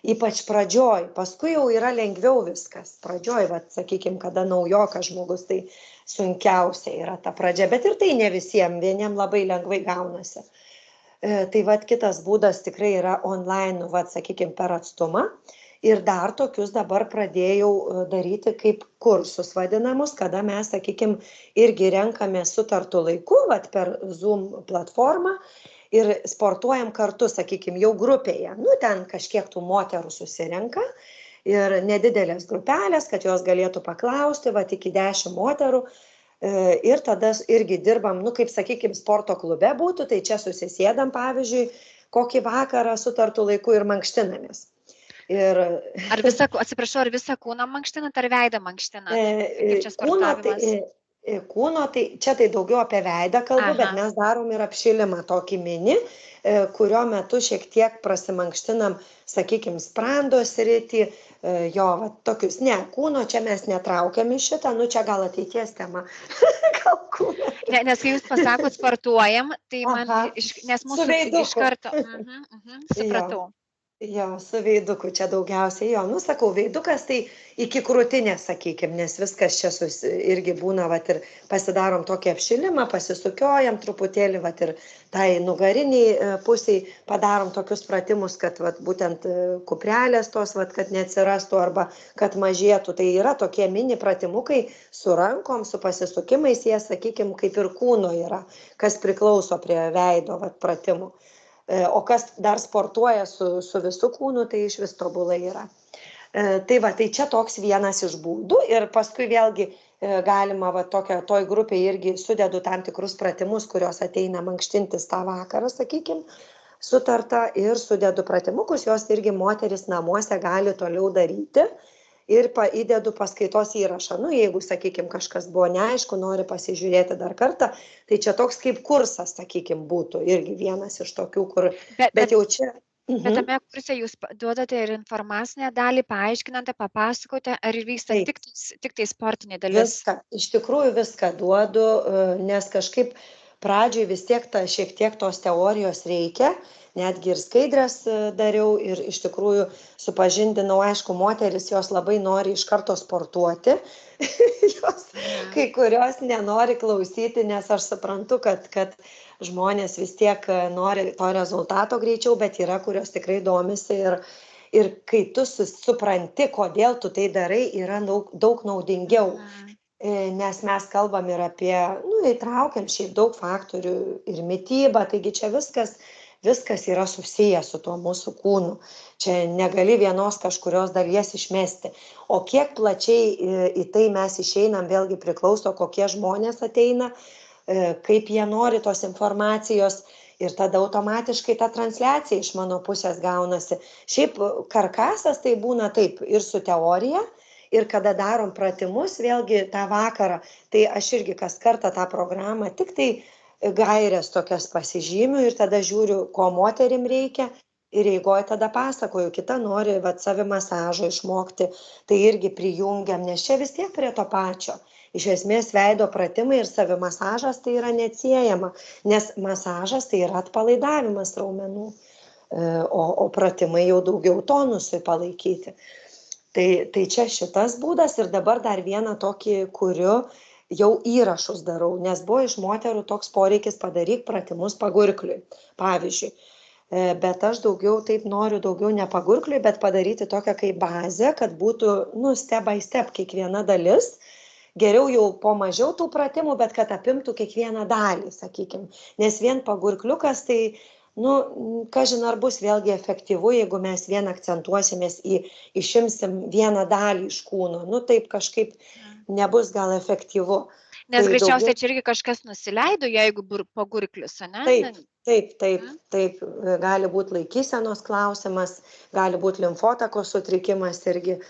ypač pradžioj, paskui jau yra lengviau viskas. Pradžioj, sakykime, kada naujokas žmogus, tai sunkiausia yra ta pradžia, bet ir tai ne visiems, vieniem labai lengvai gaunasi. Tai kitas būdas tikrai yra online, sakykime, per atstumą. Ir dar tokius dabar pradėjau daryti kaip kursus vadinamus, kada mes, sakykime, irgi renkame sutartų laikų, per Zoom platformą ir sportuojam kartu, sakykime, jau grupėje. Ten kažkiek tų moterų susirenka ir nedidelės grupelės, kad jos galėtų paklausti, iki 10 moterų. Ir tada irgi dirbam, kaip, sakykime, sporto klube būtų, tai čia susisėdam, pavyzdžiui, kokį vakarą sutartų laikų ir mankštinamės. Ar visą kūną mankštinat, ar veidą mankštinat? Kaip čia sportavimas? Kūno, tai čia tai daugiau apie veidą kalbu, bet mes darom ir apšilimą tokį mini, kurio metu šiek tiek prasimankštinam, sakykime, sprando sritį, tokius, ne, kūno čia mes netraukiam iš šitą, čia gal ateities tema. Gal kūno. Nes kai jūs pasakot sportuojam, tai man, nes mūsų iš karto, supratau. Jo, su veiduku čia daugiausiai, sakau, veidukas tai iki krūtinės, sakykime, nes viskas čia irgi būna, ir pasidarom tokį apšilimą, pasisukiojam truputėlį, ir tai nugariniai pusiai padarom tokius pratimus, kad būtent kuprelės tos, kad neatsirastų arba kad mažėtų. Tai yra tokie mini pratimukai su rankom, su pasisukimais, jie, sakykime, kaip ir kūno yra, kas priklauso prie veido pratimų. O kas dar sportuoja su visu kūnu, tai iš vis tobulai yra. Tai čia toks vienas iš būdų ir paskui vėlgi galima toj grupėje irgi sudedu tam tikrus pratimus, kurios ateina mankštintis tą vakarą, sakykime, sutarta ir sudedu pratimukus, jos irgi moteris namuose gali toliau daryti. Ir įdedu paskaitos įrašą. Jeigu, sakykime, kažkas buvo neaišku, nori pasižiūrėti dar kartą, tai čia toks kaip kursas, sakykime, būtų irgi vienas iš tokių, kur... Bet jau čia... Bet tame kurse jūs duodate ir informacinę dalį, paaiškinate, papasakote, ar vyksta tik tai sportinė dalis? Viską, iš tikrųjų viską duodu, nes kažkaip pradžioj vis tiek šiek tiek tos teorijos reikia, netgi ir skaidres dariau ir iš tikrųjų supažindinau, aišku, moteris jos labai nori iš karto sportuoti, jos kai kurios nenori klausyti, nes aš suprantu, kad žmonės vis tiek nori to rezultato greičiau, bet yra, kurios tikrai domisi ir kai tu supranti, kodėl tu tai darai, yra daug naudingiau. Nes mes kalbam ir apie, įtraukiam šiaip daug faktorių ir mitybą, taigi čia viskas yra susiję su tuo mūsų kūnu. Čia negali vienos kažkurios dalies išmesti. O kiek plačiai į tai mes išeinam, vėlgi priklauso, kokie žmonės ateina, kaip jie nori tos informacijos ir tada automatiškai ta transliacija iš mano pusės gaunasi. Šiaip karkasas tai būna taip ir su teorija, ir kada darom pratimus, vėlgi tą vakarą, tai aš irgi kas kartą tą programą, tik tai gairės tokias pasižymiu ir tada žiūriu, ko moterim reikia ir eigoje tada pasakoju, kita nori savimasažo išmokti, tai irgi prijungiam, nes čia vis tiek prie to pačio. Iš esmės veido pratimai ir savimasažas tai yra neatsiejama, nes masažas tai yra atpalaidavimas raumenų, o pratimai jau daugiau tonusui palaikyti. Tai čia šitas būdas ir dabar dar vieną tokį kuriu, jau įrašus darau, nes buvo iš moterų toks poreikis padaryk pratimus pagurkliui, pavyzdžiui. Bet aš taip noriu daugiau ne pagurkliui, bet padaryti tokią kaip bazę, kad būtų, step by step kiekviena dalis. Geriau jau po mažiau tų pratimų, bet kad apimtų kiekvieną dalį, sakykime. Nes vien pagurkliukas tai kažin ar bus vėlgi efektyvu, jeigu mes vien akcentuosimės išimsim vieną dalį iš kūno. Taip kažkaip nebus gal efektyvu. Nes greičiausiai čia irgi kažkas nusileido, jeigu pagurklius, ne? Taip. Gali būti laikysenos klausimas, gali būti limfotakos sutrikimas irgi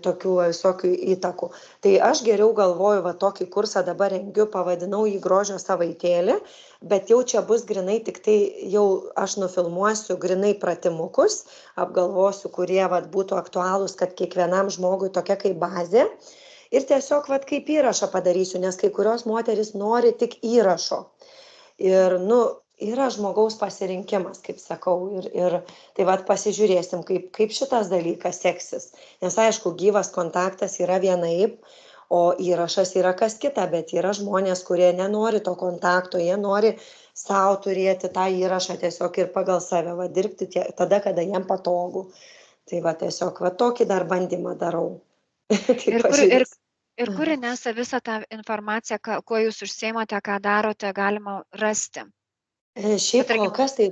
tokių visokių įtakų. Tai aš geriau galvoju, tokį kursą dabar rengiu, pavadinau jį grožio savaitėlį, bet jau čia bus grinai, tik tai jau aš nufilmuosiu grinai pratimukus, apgalvosiu, kurie būtų aktualūs, kad kiekvienam žmogui tokia kaip bazė. Ir tiesiog kaip įrašą padarysiu, nes kai kurios moteris nori tik įrašo. Ir, yra žmogaus pasirinkimas, kaip sakau, ir tai pasižiūrėsim, kaip šitas dalykas seksis. Nes aišku, gyvas kontaktas yra vienaip, o įrašas yra kas kita, bet yra žmonės, kurie nenori to kontakto, jie nori savo turėti tą įrašą tiesiog ir pagal save dirbti tada, kada jiem patogu. Tai tiesiog tokį dar bandymą darau. Ir kur, Inesa, visą tą informaciją, kuo jūs užsiimate, ką darote, galima rasti? Šiaip kol kas tai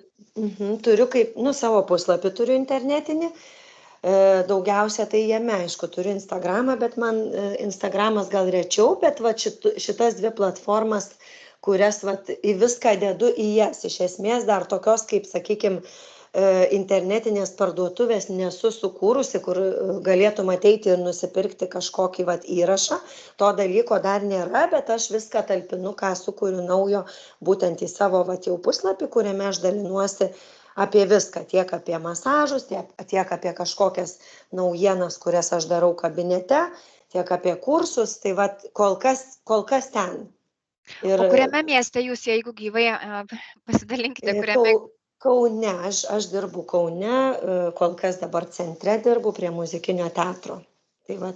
turiu savo puslapį turiu internetinį, daugiausia tai jame, aišku, turiu Instagramą, bet man Instagramas gal rečiau, bet šitas dvi platformas, kurias į viską dedu į jas, iš esmės dar tokios, kaip, sakykime, internetinės parduotuvės nesu sukūrusi, kur galėtum ateiti ir nusipirkti kažkokį įrašą. To dalyko dar nėra, bet aš viską talpinu, ką sukūriu naujo, būtent į savo jau puslapį, kuriame aš dalinuosi apie viską, tiek apie masažus, tiek apie kažkokias naujienas, kurias aš darau kabinete, tiek apie kursus, tai kol kas ten. O kuriame mieste jūs, jeigu gyvai, pasidalinkite, kuriame? Kaune, aš dirbu Kaune, kol kas dabar centre dirbu prie muzikinio teatro. Tai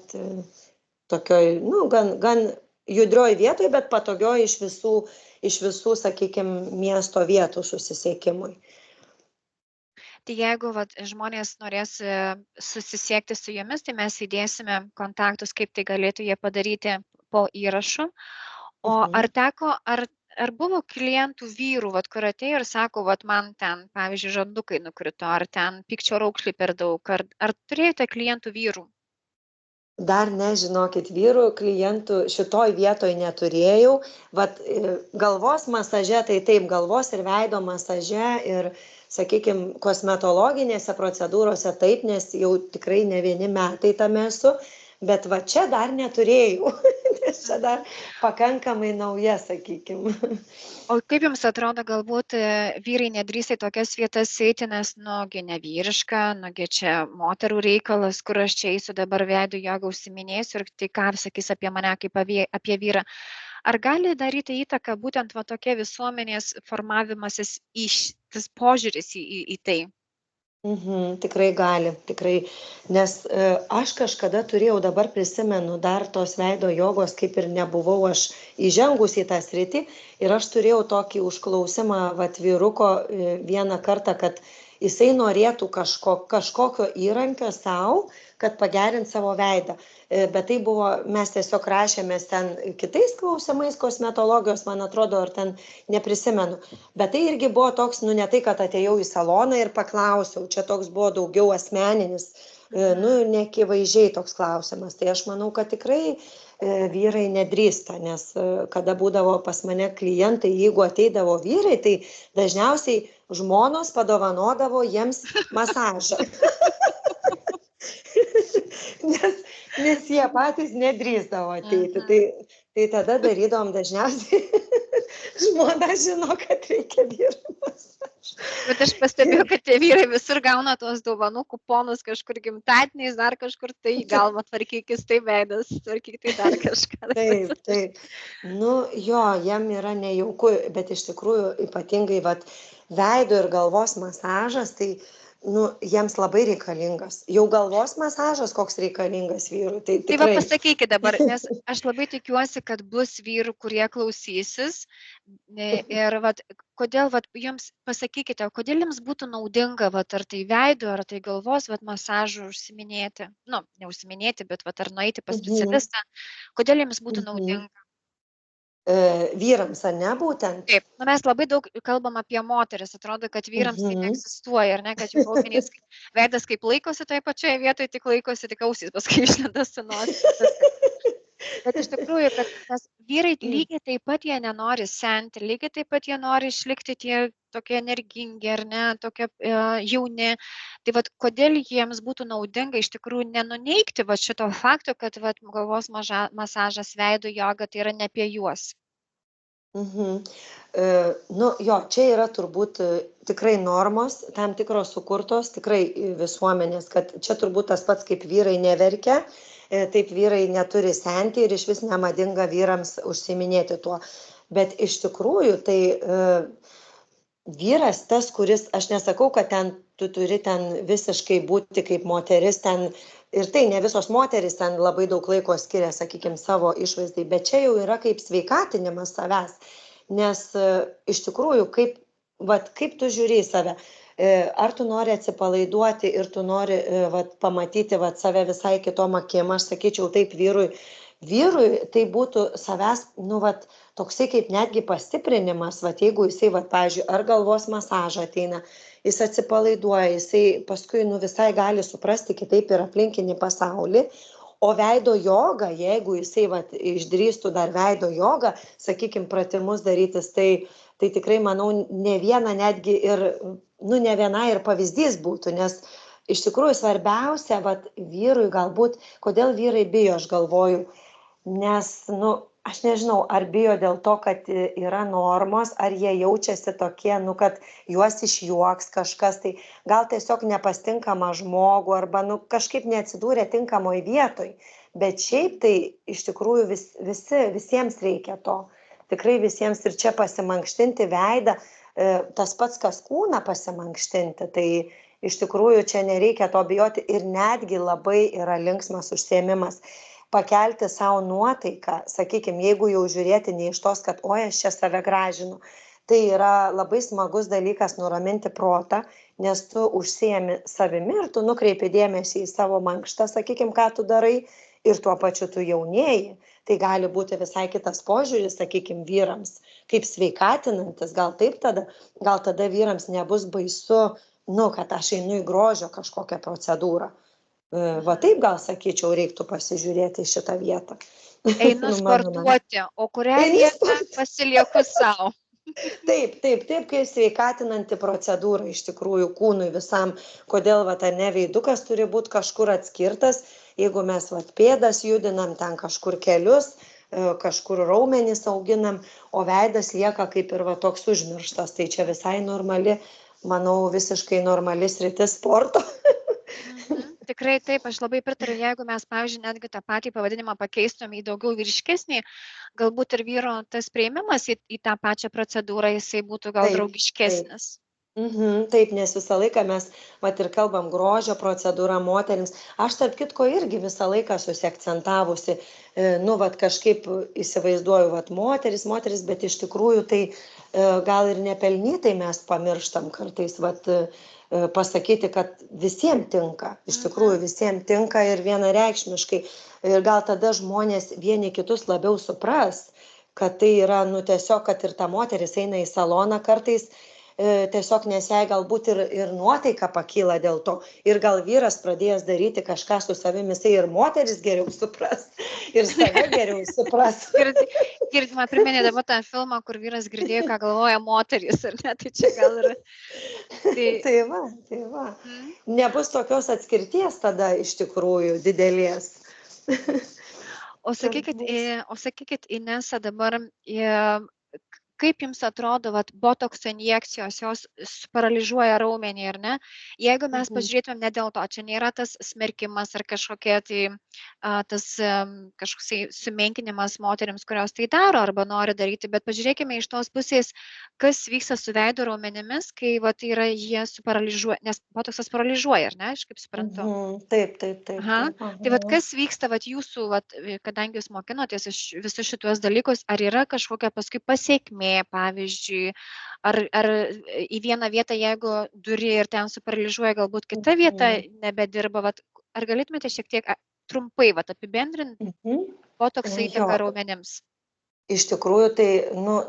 tokioj, gan judrioj vietoj, bet patogioj iš visų, sakykime, miesto vietų susisiekimui. Tai jeigu žmonės norės susisiekti su jumis, tai mes įdėsime kontaktus, kaip tai galėtų jie padaryti po įrašu. O ar buvo klientų vyrų, kur atėjo ir sako, man ten, pavyzdžiui, žandukai nukrito, ar ten pykčio raukšlį per daug, ar turėjote klientų vyrų? Dar nežinokit, vyrų klientų šitoj vietoj neturėjau. Galvos masaže, tai taip, galvos ir veido masaže ir, sakykime, kosmetologinėse procedūrose taip, nes jau tikrai ne vieni metai tame esu, bet čia dar neturėjau, nes čia dar pakankamai nauja, sakykime. O kaip jums atrodo, galbūt vyrai nedrįsta į tokias vietas eiti, nes, ne vyriška, čia moterų reikalas, kur aš čia eisiu dabar veido jogą užsiminėsiu ir tai ką sakys apie mane kaip apie vyrą. Ar gali daryti įtaką būtent va tokia visuomenės formavimasis tas požiūris į tai? Tikrai gali, tikrai. Nes aš kažkada turėjau, dabar prisimenu, dar tos veido jogos kaip ir nebuvau aš įžengus į tą sritį ir aš turėjau tokį užklausimą vat vyruko vieną kartą, kad jisai norėtų kažkokio įrankio savo, kad pagerint savo veidą. Bet tai buvo, mes tiesiog rašėmės ten kitais klausimais kosmetologijos, man atrodo, ar ten neprisimenu. Bet tai irgi buvo toks, nu ne tai, kad atėjau į saloną ir paklausiau, čia toks buvo daugiau asmeninis, nu neakivaizdžiai toks klausimas. Tai aš manau, kad tikrai vyrai nedrįsta, nes kada būdavo pas mane klientai, jeigu ateidavo vyrai, tai dažniausiai žmonos padovanodavo jiems masažą. nes jie patys nedrįsdavo ateiti. Tai tada darydavom dažniausiai, žmona žino, kad reikia vyrų masažą. Bet aš pastebėjau, kad tie vyrai visur gauna tuos dovanų kuponus kažkur gimtadieniais, dar kažkur tai galva tvarkykis, tai veidas, tvarkyk tai dar kažką. Taip. Nu jo, jam yra nejauku, bet iš tikrųjų ypatingai veido ir galvos masažas, tai jiems labai reikalingas. Jau galvos masažas koks reikalingas vyrui. Tai va pasakykit dabar, nes aš labai tikiuosi, kad bus vyrų, kurie klausysis. Ir kodėl, jums pasakykite, kodėl jums būtų naudinga, ar tai veido, ar tai galvos, masažų užsiminėti. Nu, neužsiminėti, bet ar nueiti pas specialistą. Kodėl jums būtų naudinga? Vyrams, ar ne, būtent? Taip, mes labai daug kalbam apie moteris, atrodo, kad vyrams tai neegzistuoja, ar ne, kad jų raumenys veidas kaip laikosi toje pačioje vietoje, tik laikosi, tik ausys paskui išlenda su nosimis. Bet iš tikrųjų, kad vyrai lygiai taip pat jie nenori senti, lygiai taip pat jie nori išlikti tie tokie energingi, ar ne, tokie jauni. Tai kodėl jiems būtų naudinga iš tikrųjų nenuneigti šito fakto, kad galvos masažas, veido joga, tai yra ne apie juos. Nu jo, čia yra turbūt tikrai normos, tam tikros sukurtos, tikrai visuomenės, kad čia turbūt tas pats kaip vyrai neverkia, taip vyrai neturi senti ir iš vis nemadinga vyrams užsiiminėti tuo. Bet iš tikrųjų tai vyras tas, kuris, aš nesakau, kad tu turi ten visiškai būti kaip moteris, ten ir tai ne visos moterys ten labai daug laiko skiria, sakykime, savo išvaizdai, bet čia jau yra kaip sveikatinimas savęs, nes iš tikrųjų, kaip tu žiūri į save, ar tu nori atsipalaiduoti ir tu nori pamatyti save visai kitom akim, aš sakyčiau taip vyrui tai būtų savęs, toksai kaip netgi pastiprinimas, jeigu jisai, pavyzdžiui, ar galvos masažą ateina, jis atsipalaiduoja, jisai paskui visai gali suprasti kitaip ir aplinkinį pasaulį, o veido joga, jeigu jisai išdrįstų dar veido jogą, sakykime, pratimus darytis, tai tikrai, manau, ne viena netgi ir, ne viena ir pavyzdys būtų, nes iš tikrųjų svarbiausia, vyrui galbūt, kodėl vyrai bijo, aš galvoju, nes, aš nežinau, ar bijo dėl to, kad yra normos, ar jie jaučiasi tokie, kad juos išjuoks kažkas, tai gal tiesiog nepastinkama žmogų, arba kažkaip neatsidūrė tinkamoj vietoj, bet šiaip tai iš tikrųjų visiems reikia to, tikrai visiems ir čia pasimankštinti veidą, tas pats, kas kūną pasimankštinti, tai iš tikrųjų čia nereikia to bijoti ir netgi labai yra linksmas užsiėmimas. Pakelti savo nuotaiką, sakykime, jeigu jau žiūrėti ne iš tos, kad oi, aš čia save gražinu, tai yra labai smagus dalykas nuraminti protą, nes tu užsiemi savimi ir tu nukreipi dėmesį į savo mankštą, sakykime, ką tu darai ir tuo pačiu tu jaunėji. Tai gali būti visai kitas požiūris, sakykime, vyrams, kaip sveikatinantis, gal tada vyrams nebus baisu, kad aš einu į grožio kažkokią procedūrą. Taip gal sakyčiau, reiktų pasižiūrėti į šitą vietą. Einu sportuoti, o kurią vietą pasilieku savo. Taip, kaip sveikatinanti procedūra iš tikrųjų kūnui visam, kodėl veidukas turi būti kažkur atskirtas, jeigu mes pėdas judinam, ten kažkur kelius, kažkur raumenys auginam, o veidas lieka kaip ir toks užmirštas, tai čia visai normali, manau, visiškai normali sritis sporto. Tikrai taip, aš labai pritariu, jeigu mes, pavyzdžiui, netgi tą patį pavadinimą pakeistum į daugiau vyriškesnį, galbūt ir vyro tas priėmimas į tą pačią procedūrą, jisai būtų gal Taip, taip. draugiškesnis. Taip, nes visą laiką mes, vat ir kalbam, grožio procedūra moterims. Aš, tarp kitko, irgi visą laiką susiakcentavusi, vat kažkaip įsivaizduoju, vat moteris, bet iš tikrųjų tai gal ir nepelnytai mes pamirštam kartais, vat pasakyti, kad visiems tinka, iš tikrųjų visiems tinka ir vienareikšmiškai. Ir gal tada žmonės vieni kitus labiau supras, kad tai yra, tiesiog, kad ir ta moteris eina į saloną kartais, tiesiog nes jai galbūt ir nuotaika pakyla dėl to. Ir gal vyras pradėjęs daryti kažką su savimi, jisai ir moteris geriau supras, ir save geriau supras. Man priminė dabar tą filmą, kur vyras girdėjo, ką galvoja moteris, ar ne, tai čia gal yra. Tai va. Nebus tokios atskirties tada iš tikrųjų didelės. O sakykit, Inesa, dabar kaip jums atrodo, botokso injekcijos, jos paralyžiuoja raumenį, ar ne? Jeigu mes pažiūrėtumėm ne dėl to, čia nėra tas smerkimas ar kažkokie tai tas kažkoksai sumenkinimas moteriams, kurios tai daro arba nori daryti, bet pažiūrėkime iš tos pusės, kas vyksta su veido raumenimis, kai yra jie suparalyžiuoja, nes botoksas paralyžiuoja, ar ne, aš kaip suprantu. Taip. Tai kas vyksta jūsų, kadangi jūs mokinotės iš visus šituos dalykus, ar yra kažkokia paskui pasiekmė, pavyzdžiui, ar į vieną vietą, jeigu duri ir ten suparalyžiuoja, galbūt kita vieta nebedirba, ar galėtumėte šiek tiek trumpai apibendrinti botokso įtaką raumenims? Iš tikrųjų, tai,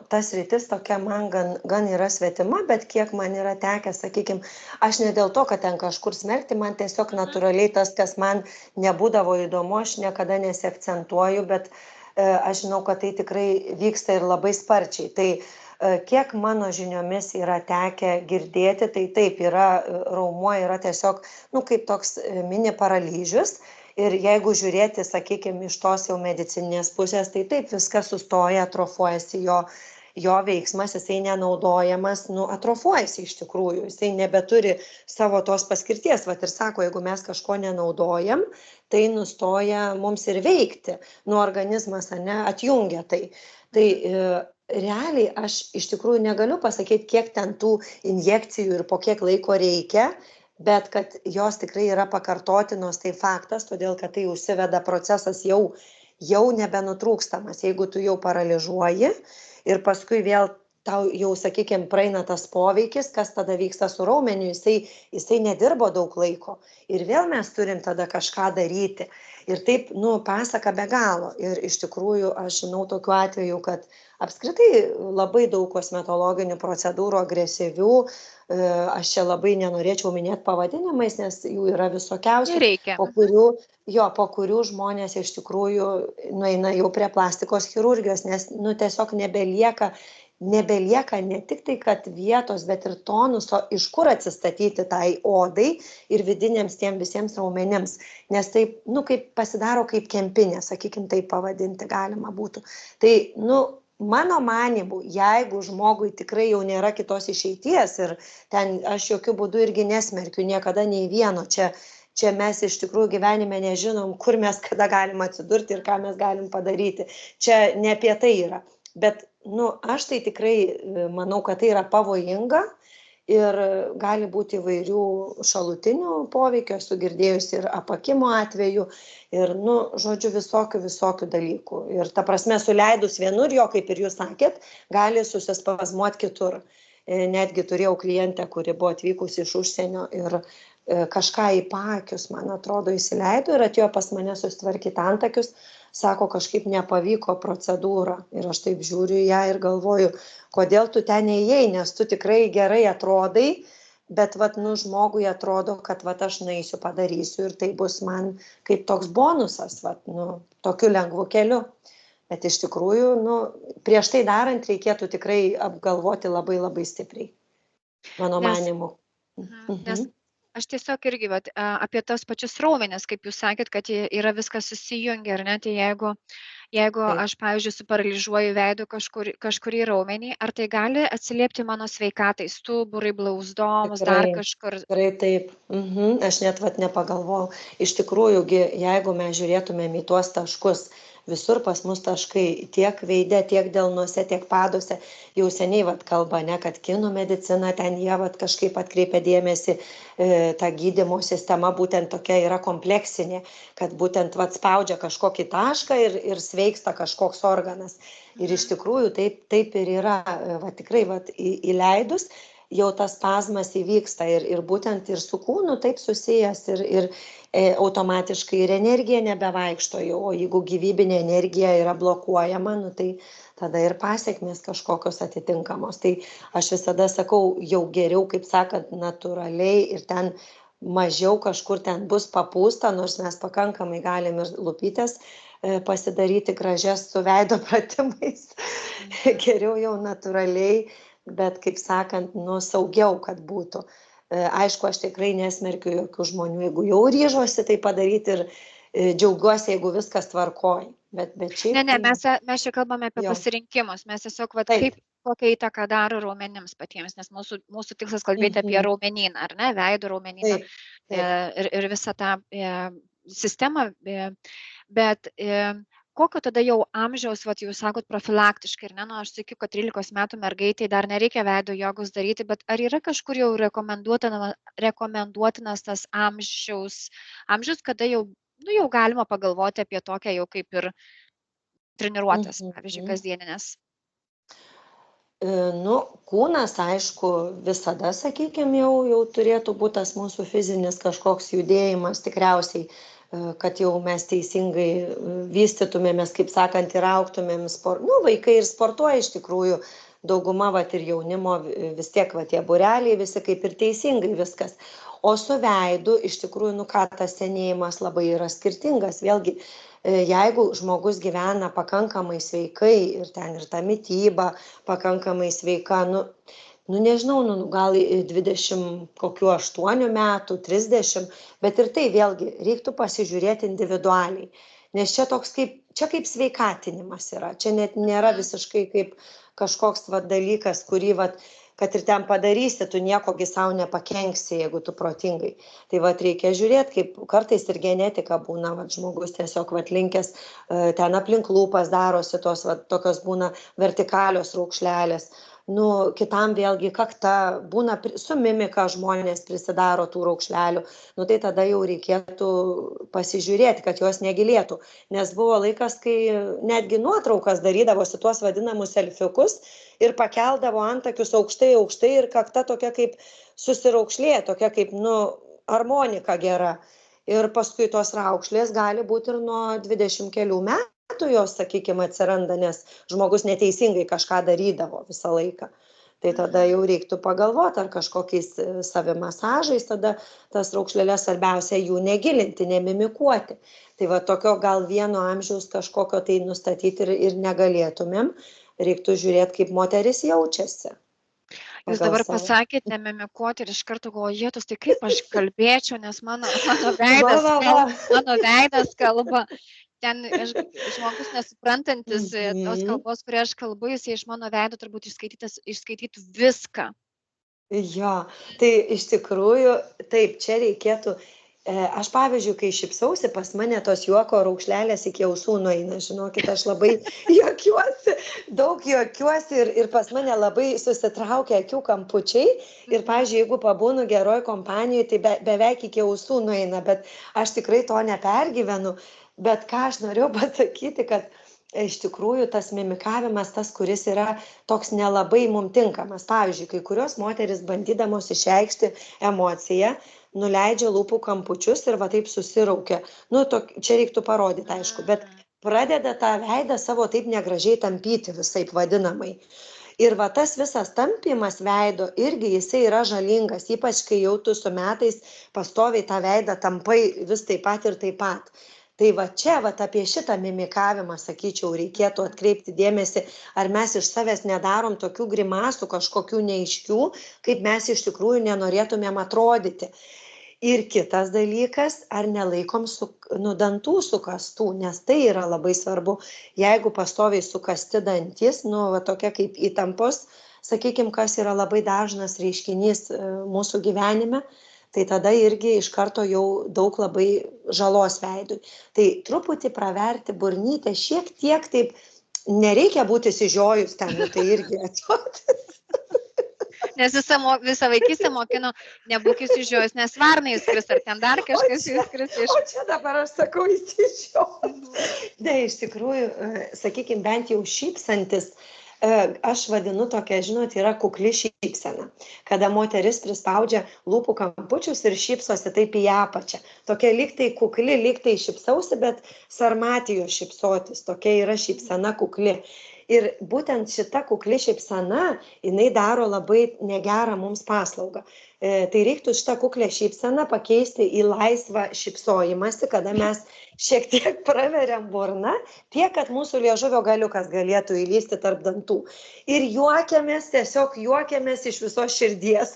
tas sritis tokia man gan yra svetima, bet kiek man yra tekę, sakykime, aš ne dėl to, kad ten kažkur smerkti, man tiesiog natūraliai tas, kas man nebūdavo įdomu, aš niekada nesiakcentuoju, bet aš žinau, kad tai tikrai vyksta ir labai sparčiai. Tai kiek mano žiniomis yra tekę girdėti, tai taip, raumuo yra tiesiog, kaip toks mini paralyžius. Ir jeigu žiūrėti, sakykime, iš tos jau medicininės pusės, tai taip viskas sustoja, atrofuojasi jo veiksmas, jisai nenaudojamas, atrofuojasi iš tikrųjų, jisai nebeturi savo tos paskirties. Ir sako, jeigu mes kažko nenaudojam, tai nustoja mums ir veikti, organizmas atjungia tai. Tai realiai aš iš tikrųjų negaliu pasakyti, kiek ten tų injekcijų ir po kiek laiko reikia, bet kad jos tikrai yra pakartotinos, tai faktas, todėl kad tai užsiveda procesas jau nebenutrūkstamas. Jeigu tu jau paralyžiuoji ir paskui vėl tau jau, sakykime, praeina tas poveikis, kas tada vyksta su raumeniu, jisai nedirbo daug laiko. Ir vėl mes turim tada kažką daryti. Ir taip, pasaka be galo. Ir iš tikrųjų aš žinau tokiu atveju, kad apskritai labai daug kosmetologinių procedūrų agresyvių, aš čia labai nenorėčiau minėti pavadinimais, nes jų yra visokiausių, po kurių žmonės iš tikrųjų nueina jau prie plastikos chirurgijos, nes tiesiog nebelieka ne tik tai, kad vietos, bet ir tonuso, iš kur atsistatyti tai odai ir vidiniams tiem visiems raumenims, nes taip, kaip pasidaro kaip kempinė, sakykime, taip pavadinti galima būtų. Tai, mano manymu, jeigu žmogui tikrai jau nėra kitos išeities ir ten aš jokių būdų irgi nesmerkiu niekada nei vieno, čia mes iš tikrųjų gyvenime nežinom, kur mes kada galim atsidurti ir ką mes galim padaryti. Čia ne apie tai yra. Bet, aš tai tikrai manau, kad tai yra pavojinga ir gali būti įvairių šalutinių poveikio, esu girdėjusi ir apakimo atveju, ir, žodžiu, visokių dalykų. Ir ta prasme, suleidus vienur, jo, kaip ir jūs sakėt, gali susispazmuoti kitur. Netgi turėjau klientę, kuri buvo atvykusi iš užsienio ir kažką į paakius, man atrodo, įsileido ir atėjo pas mane susitvarkyti antakius, sako, kažkaip nepavyko procedūra. Ir aš taip žiūriu į ją ir galvoju, kodėl tu ten neįėjai, nes tu tikrai gerai atrodai, bet žmogui atrodo, kad aš nueisiu, padarysiu ir tai bus man kaip toks bonusas, tokiu lengvu keliu. Bet iš tikrųjų, prieš tai darant reikėtų tikrai apgalvoti labai labai stipriai, mano manimu. Nes aš tiesiog irgi vat, apie tos pačius raumenis, kaip jūs sakėt, kad yra viskas susijungia, ar ne, tai jeigu Taip. aš, pavyzdžiui, suparalyžiuoju veido kažkurį raumenį, ar tai gali atsiliepti mano sveikatai, stuburui, blauzdoms, dar Tikrai, kažkur? tikrai taip. Aš net vat nepagalvojau. Iš tikrųjų, jeigu mes žiūrėtumėm į tuos taškus, visur pas mus taškai tiek veide, tiek delnuose, tiek paduose, jau seniai vat kalba, ne, kad kinų medicina, ten jie vat kažkaip atkreipia dėmesį, ta gydymo sistema būtent tokia yra kompleksinė, kad būtent vat spaudžia kažkokį tašką ir sveiksta kažkoks organas. Ir iš tikrųjų taip ir yra, va tikrai vat įleidus, jau tas spazmas įvyksta ir būtent ir su kūnu taip susijęs ir automatiškai ir energija nebevaikšto jau, o jeigu gyvybinė energija yra blokuojama, nu, tai tada ir pasekmės kažkokios atitinkamos. Tai aš visada sakau, jau geriau, kaip sakant, natūraliai ir ten mažiau kažkur ten bus papūsta, nors mes pakankamai galim ir lūpytės pasidaryti gražias su veido pratimais. Geriau jau natūraliai, bet, kaip sakant, nu, saugiau, kad būtų. Aišku, aš tikrai nesmerkiu jokių žmonių, jeigu jau ryžosi tai padaryti ir džiaugiuosi, jeigu viskas tvarkoj. Bet šiaip Ne, tai mes čia kalbame apie jo. pasirinkimus, mes tiesiog, vat, Taip. kokią įtaką daro raumenims patiems, nes mūsų tikslas kalbėti apie raumenyną, ar ne, veido raumenyną Taip. Taip. ir visą tą sistemą, bet kokio tada jau amžiaus, vat, jūs sakot, profilaktiškai, ir ne, nu, aš sakiau, kad 13 metų mergaitai dar nereikia veido jogos daryti, bet ar yra kažkur jau rekomenduotinas tas amžius, kada jau, nu, jau galima pagalvoti apie tokią jau kaip ir treniruotės, pavyzdžiui, kasdieninės? Nu, kūnas, aišku, visada, sakykime, jau turėtų būti tas mūsų fizinis kažkoks judėjimas tikriausiai, kad jau mes teisingai vystytumėmės, kaip sakant, ir augtumėm. Nu, vaikai ir sportuoja iš tikrųjų, dauguma vat, ir jaunimo vis tiek va, tie būreliai, visi kaip ir teisingai viskas. O su veidu, iš tikrųjų, nu ką, tas senėjimas labai yra skirtingas. Vėlgi, jeigu žmogus gyvena pakankamai sveikai ir ten ir ta mityba pakankamai sveika, nu nežinau, gal 28 metų, 30, bet ir tai vėlgi reiktų pasižiūrėti individualiai. Nes čia toks čia kaip sveikatinimas yra. Čia net nėra visiškai kaip kažkoks dalykas, kurį, kad ir ten padarysi, tu niekogi savo nepakenksi, jeigu tu protingai. Tai reikia žiūrėti, kaip kartais ir genetika būna, žmogus tiesiog linkęs, ten aplink lūpas darosi tokios būna vertikalios raukšlelės. Nu, kitam vėlgi kakta, būna su mimika žmonės prisidaro tų raukšlelių, nu tai tada jau reikėtų pasižiūrėti, kad jos negilėtų. Nes buvo laikas, kai netgi nuotraukas darydavosi tuos vadinamus selfiukus ir pakeldavo antakius aukštai ir kakta tokia kaip susiraukšlė, tokia kaip, harmonika gera. Ir paskui tos raukšlės gali būti ir nuo 20 kelių metų jos, sakykime, atsiranda, nes žmogus neteisingai kažką darydavo visą laiką. Tai tada jau reiktų pagalvoti, ar kažkokiais savimasažais tada tas raukšlėlės svarbiausia jų negilinti, nemimikuoti. Tai tokio gal vieno amžiaus kažkokio tai nustatyti ir negalėtumėm. Reiktų žiūrėti, kaip moteris jaučiasi. Jūs dabar pasakėt nemimikuoti ir iš karto galvoju, jėtus, tai kaip aš kalbėčiau, nes mano veidas kalba. Ten žmogus nesuprantantis tos kalbos, kurią aš kalbu, jis iš mano veido turbūt išskaitytų viską. Jo, tai iš tikrųjų, taip, čia reikėtų. Aš, pavyzdžiui, kai šypsausi, pas mane tos juoko raukšlelės iki ausų nueina, žinokit, aš labai juokiuosi, daug juokiuosi ir pas mane labai susitraukia akių kampučiai ir, pavyzdžiui, jeigu pabūnu geroj kompanijoje, tai beveik iki ausų nueina, bet aš tikrai to nepergyvenu, bet ką aš norėjau pasakyti, kad iš tikrųjų tas mimikavimas, tas, kuris yra toks nelabai mum tinkamas. Pavyzdžiui, kai kurios moteris bandydamos išreikšti emociją, nuleidžia lūpų kampučius ir taip susiraukia. Čia reiktų parodyti, aišku, bet pradeda tą veidą savo taip negražiai tampyti visaip vadinamai. Ir tas visas tampimas veido irgi jisai yra žalingas, ypač kai jau tu su metais pastoviai tą veidą tampai vis taip pat ir taip pat. Tai čia apie šitą mimikavimą, sakyčiau, reikėtų atkreipti dėmesį, ar mes iš savęs nedarom tokių grimasų kažkokių neaiškių, kaip mes iš tikrųjų nenorėtumėm atrodyti. Ir kitas dalykas, ar nelaikom dantų sukastų, nes tai yra labai svarbu. Jeigu pastoviai sukasti dantis, va tokia kaip įtampos, sakykime, kas yra labai dažnas reiškinys mūsų gyvenime, tai tada irgi iš karto jau daug labai žalos veidui. Tai truputį praverti burnytę, šiek tiek taip, nereikia būti išsižiojus ten, tai irgi atrodo. Nes visą vaikystę mokino, nebūk išsižiojus, nes varnai įskris, ar ten dar kažkas įskris iš... O čia dabar aš sakau išsižiojus. Ne, iš tikrųjų, sakykime, bent jau šypsantis, aš vadinu tokia, žinot, yra kukli šypsena. Kada moteris prispaudžia lūpų kampučius ir šypsosi taip į apačią. Tokia lygtai kukli, lygtai šypsausi, bet sarmatijos šypsotis. Tokia yra šypsena kukli. Ir būtent šita kukli šypsena, jinai daro labai negerą mums paslaugą. Tai reiktų šitą kuklę šypseną pakeisti į laisvą šypsojimąsi, kada mes šiek tiek praveriam burną, tiek, kad mūsų liežuvio galiukas galėtų įlysti tarp dantų. Ir juokiamės, tiesiog juokiamės iš visos širdies.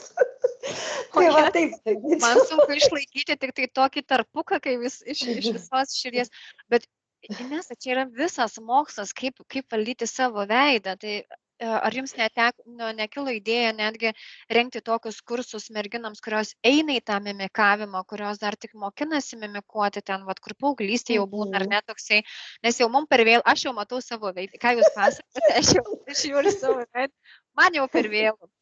Tai va taip. Man sunku išlaikyti tik tai tokį tarpuką, kai iš visos širdies. Bet Inesa, čia yra visas mokslas, kaip valdyti savo veidą. Tai ar jums nekilo idėja netgi rengti tokius kursus merginams, kurios eina į tą mimikavimą, kurios dar tik mokinasi mimikuoti ten, kur paauglystė jau būna, ar ne toksai, nes jau mums per vėlų, aš jau matau savo veidą, ką jūs pasakote, aš jau žiūriu savo veidą, man jau per vėlų.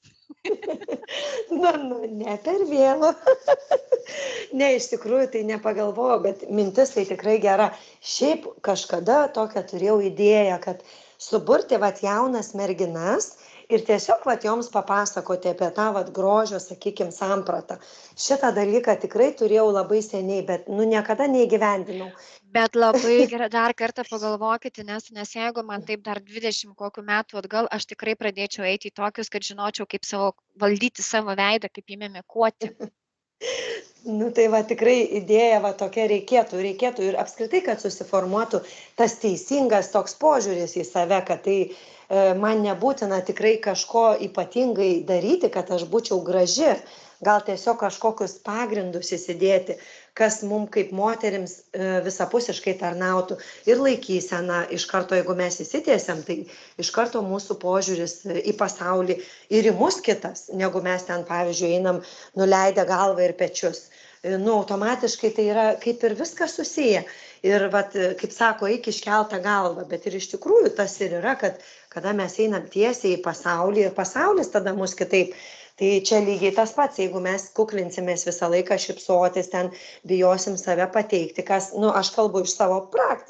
Ne per vėlų. Ne, iš tikrųjų tai nepagalvojau, bet mintis tai tikrai gera. Šiaip kažkada tokią turėjau idėją, kad suburti jaunas merginas ir tiesiog joms papasakoti apie tą grožio, sakykime, sampratą. Šitą dalyką tikrai turėjau labai seniai, bet niekada neįgyvendinau. Bet labai gerai, dar kartą pagalvokite, nes jeigu man taip dar 20 kokių metų atgal, aš tikrai pradėčiau eiti į tokius, kad žinočiau, kaip valdyti savo veidą, kaip jį mimikuoti. Tai tikrai idėja tokia reikėtų ir apskritai, kad susiformuotų tas teisingas toks požiūris į save, kad tai man nebūtina tikrai kažko ypatingai daryti, kad aš būčiau graži, gal tiesiog kažkokius pagrindus įsidėti, kas mums kaip moterims visapusiškai tarnautų ir laikysena iš karto, jeigu mes įsitiesiam, tai iš karto mūsų požiūris į pasaulį ir į mus kitas, negu mes ten, pavyzdžiui, einam nuleidę galvą ir pečius. Automatiškai tai yra kaip ir viskas susiję. Ir, kaip sako, eik iškeltą galvą, bet ir iš tikrųjų tas ir yra, kad kada mes einam tiesiai į pasaulį ir pasaulis tada mus kitaip. Tai čia lygiai tas pats, jeigu mes kuklinsimės visą laiką šypsotis, ten bijosim save pateikti, kas, aš kalbu iš savo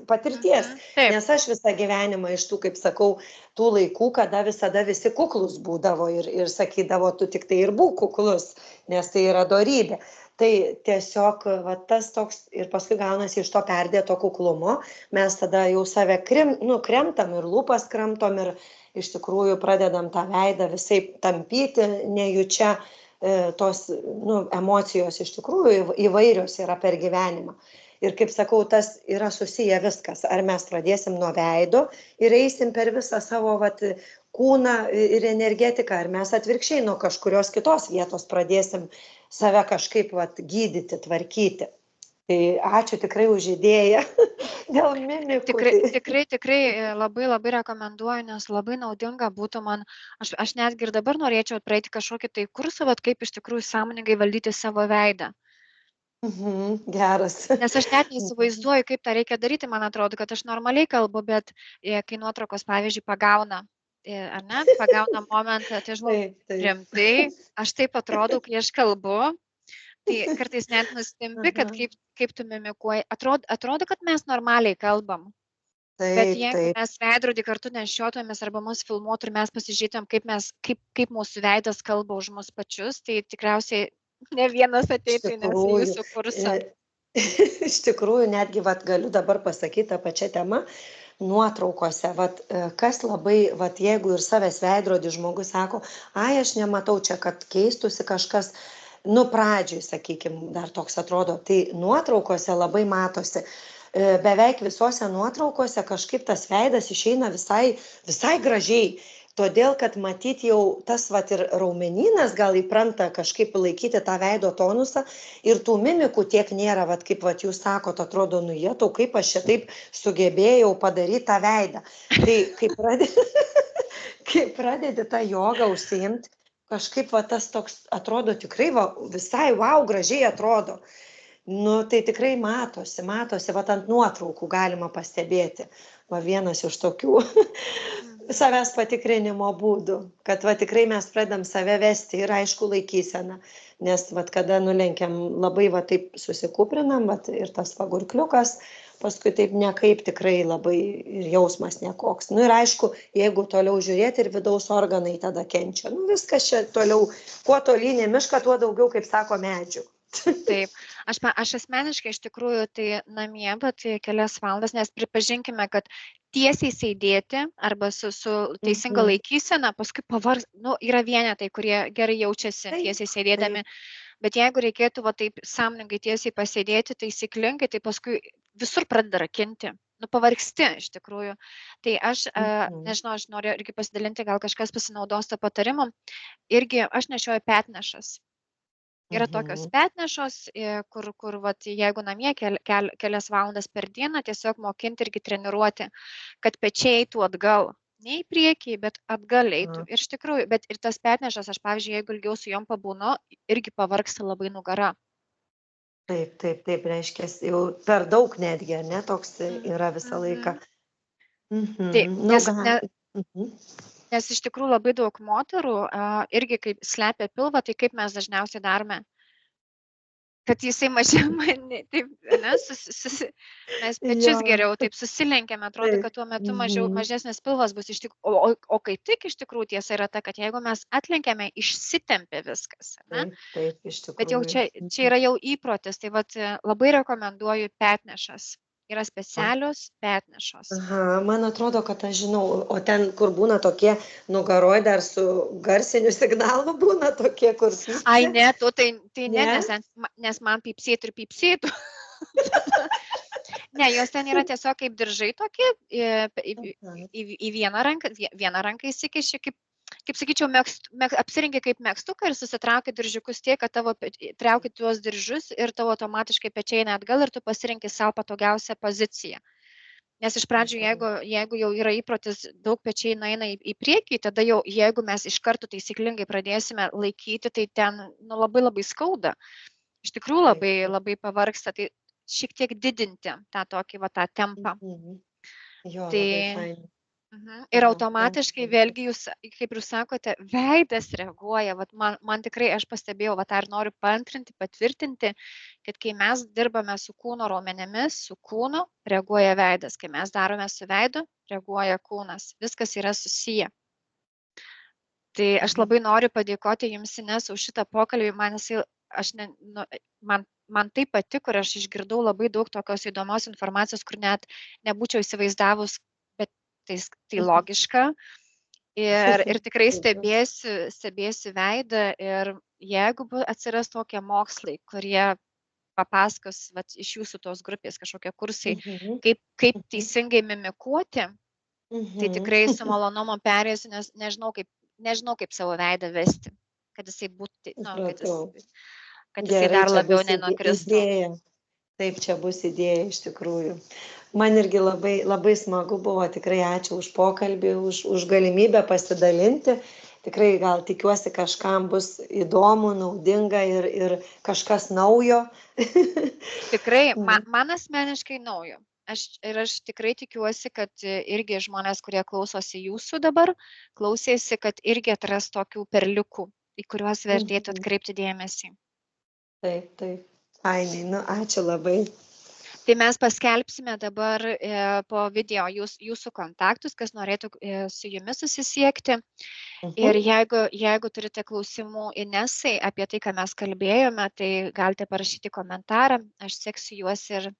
patirties, nes aš visą gyvenimą iš tų, kaip sakau, tų laikų, kada visada visi kuklus būdavo ir sakydavo, tu tik tai ir būk kuklus, nes tai yra dorybė. Tai tiesiog tas toks ir paskui gaunasi iš to perdėto kuklumo, mes tada jau save kremtam ir lūpas kramtom ir iš tikrųjų pradedam tą veidą visai tampyti, nejučia tos emocijos iš tikrųjų įvairios yra per gyvenimą. Ir kaip sakau, tas yra susiję viskas. Ar mes pradėsim nuo veido ir eisim per visą savo kūną ir energetiką, ar mes atvirkščiai nuo kažkurios kitos vietos pradėsim save kažkaip gydyti, tvarkyti. Tai ačiū tikrai už idėją dėl mimikų. Tikrai labai rekomenduoju, nes labai naudinga būtų man, aš netgi ir dabar norėčiau praeiti kažkokį tai kursą, kaip iš tikrųjų sąmoningai valdyti savo veidą. Geras. Nes aš net neįsivaizduoju, kaip tą reikia daryti, man atrodo, kad aš normaliai kalbu, bet kai nuotraukos, pavyzdžiui, pagauna momentą, tai žinau, rimtai, aš taip atrodau, kai aš kalbu, tai kartais net nustembi, kad kaip tu mimikuoji, atrodo, kad mes normaliai kalbam. Bet jeigu mes veidrodį kartu nešiotumės arba mus filmuotų ir mes pasižiūrėtum, kaip mūsų veidas kalba už mus pačius, tai tikriausiai ne vienas ateitų į jūsų kursą. Iš tikrųjų, netgi galiu dabar pasakyti tą pačią temą, nuotraukose, kas labai, jeigu ir savęs veidrodį žmogus sako, aš nematau čia, kad keistusi kažkas, pradžioj, sakykime, dar toks atrodo, tai nuotraukose labai matosi. Beveik visose nuotraukose kažkaip tas veidas išeina visai gražiai. todėl kad matyt jau tas vat ir raumenynas gal įpranta kažkaip laikyti tą veido tonusą ir tų mimikų tiek nėra, vat kaip vat jūs sakot, atrodo, nu jetau, kaip aš čia taip sugebėjau padaryti tą veidą. Tai kai pradedi tą jogą užsiimti, kažkaip va tas toks atrodo tikrai va, visai wow, gražiai atrodo. Nu, tai tikrai matosi, va ant nuotraukų galima pastebėti. Va vienas iš tokių savęs patikrinimo būdų, kad va tikrai mes pradedam save vesti ir aišku laikyseną, nes va kada nulenkiam labai va taip susikūprinam, va ir tas pagurkliukas, paskui taip nekaip tikrai labai ir jausmas nekoks. Nu ir aišku, jeigu toliau žiūrėti ir vidaus organai tada kenčia. Nu viskas čia toliau, kuo tolyn į mišką, tuo daugiau, kaip sako, medžių. Taip, aš asmeniškai iš tikrųjų tai namie, bet kelias valandas, nes pripažinkime, kad tiesiai sėdėti arba su teisinga laikysena, paskui yra vienetai, kurie gerai jaučiasi tiesiai sėdėdami, bet jeigu reikėtų va taip sąmoningai tiesiai pasėdėti, taisyklingai, tai paskui visur pradeda rakinti. Nu, pavargsti iš tikrųjų. Tai aš, nežinau, aš noriu irgi pasidalinti, gal kažkas pasinaudos tą patarimą. Irgi aš nešioju petnešas. Yra tokios petnešos, kur vat, jeigu namie kelias valandas per dieną, tiesiog mokinti irgi treniruoti, kad pečiai eitų atgal. Ne į priekį, bet atgal eitų. Ir iš tikrųjų, bet ir tas petnešas, aš pavyzdžiui, jeigu ilgiau su jom pabūnu, irgi pavargsta labai nugara. Taip, reiškia, jau per daug netgi, ne, toks yra visą laiką. Nes iš tikrųjų labai daug moterų irgi kaip slepia pilvą, tai kaip mes dažniausiai darome, kad jisai mažiau, taip, ne, mes pečius geriau taip susilenkiame, atrodo, kad tuo metu mažesnis pilvas bus iš tikrųjų, o kaip tik iš tikrųjų tiesa yra ta, kad jeigu mes atlenkiame, išsitempia viskas, ne? Taip, iš tikrųjų. Bet jau čia yra jau įprotis, tai vat labai rekomenduoju petnešas. Yra specialios petnešos. Aha, man atrodo, kad aš žinau, o ten, kur būna tokie nugaroj dar su garsiniu signalu būna tokie, kur... Ai, ne, tai ne, nes man pypsėtų ir pypsėtų. Ne, jos ten yra tiesiog kaip diržai tokie, į vieną ranką įsikiši, kaip sakyčiau, apsirengi kaip megztuką ir susitrauki diržiukus tiek, kad trauki tuos diržus ir tavo automatiškai pečiai eina atgal ir tu pasirenki savo patogiausią poziciją. Nes iš pradžių, jeigu jau yra įprotis, daug pečiai eina į priekį, tada jau, jeigu mes iš karto taisyklingai pradėsime laikyti, tai ten labai labai skauda. Iš tikrųjų labai pavargsta, tai šiek tiek didinti tą tokį tą tempą. Jo, labai fain. Ir automatiškai vėlgi jūs, kaip jūs sakote, veidas reaguoja. Man tikrai, aš pastebėjau, tą ir noriu paantrinti, patvirtinti, kad kai mes dirbame su kūno raumenėmis, su kūnu, reaguoja veidas. Kai mes darome su veidu, reaguoja kūnas. Viskas yra susiję. Tai aš labai noriu padėkoti jums, Ines, už šitą pokalbį. Man tai patiko ir aš išgirdau labai daug tokios įdomios informacijos, kur net nebūčiau įsivaizdavus, tai logiška ir tikrai stebėsiu veidą ir jeigu atsiras tokie mokslai, kurie papasakos iš jūsų tos grupės kažkokie kursai, kaip teisingai mimikuoti, tai tikrai su malonumu perėsiu, nes nežinau kaip savo veidą vesti, kad jisai būtų, kad jisai dar labiau nenukristų. Taip, čia bus idėja iš tikrųjų. Man irgi labai, labai smagu buvo, tikrai ačiū už pokalbį, už galimybę pasidalinti. Tikrai gal tikiuosi kažkam bus įdomu, naudinga ir kažkas naujo. Tikrai, man asmeniškai naujo. Aš tikrai tikiuosi, kad irgi žmonės, kurie klausosi jūsų dabar, klausėsi, kad irgi atras tokių perliukų, į kuriuos vertėtų atkreipti dėmesį. Taip. Fainai, ačiū labai. Tai mes paskelbsime dabar po video jūsų kontaktus, kas norėtų su jumis susisiekti. Ir jeigu turite klausimų Inesai apie tai, ką mes kalbėjome, tai galite parašyti komentarą. Aš seksiu juos ir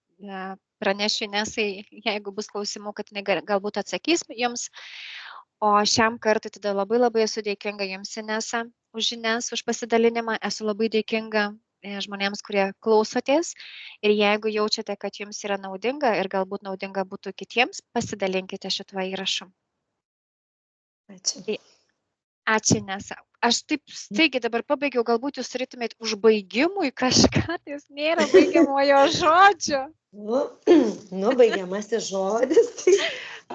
pranešiu Inesai, jeigu bus klausimų, kad jinai galbūt atsakys jums. O šiam kartui tada labai labai esu dėkinga jums, Inesa, už žinias, už pasidalinimą. Esu labai dėkinga žmonėms, kurie klausotės. Ir jeigu jaučiate, kad jums yra naudinga ir galbūt naudinga būtų kitiems, pasidalinkite šituo įrašu. Ačiū. Tai ačiū, Inesa. Aš taip staigiai dabar pabaigiau, galbūt jūs turėtumėt užbaigimui kažką, tai jūs nėra baigiamojo žodžio. Nu, baigiamasis žodis, tai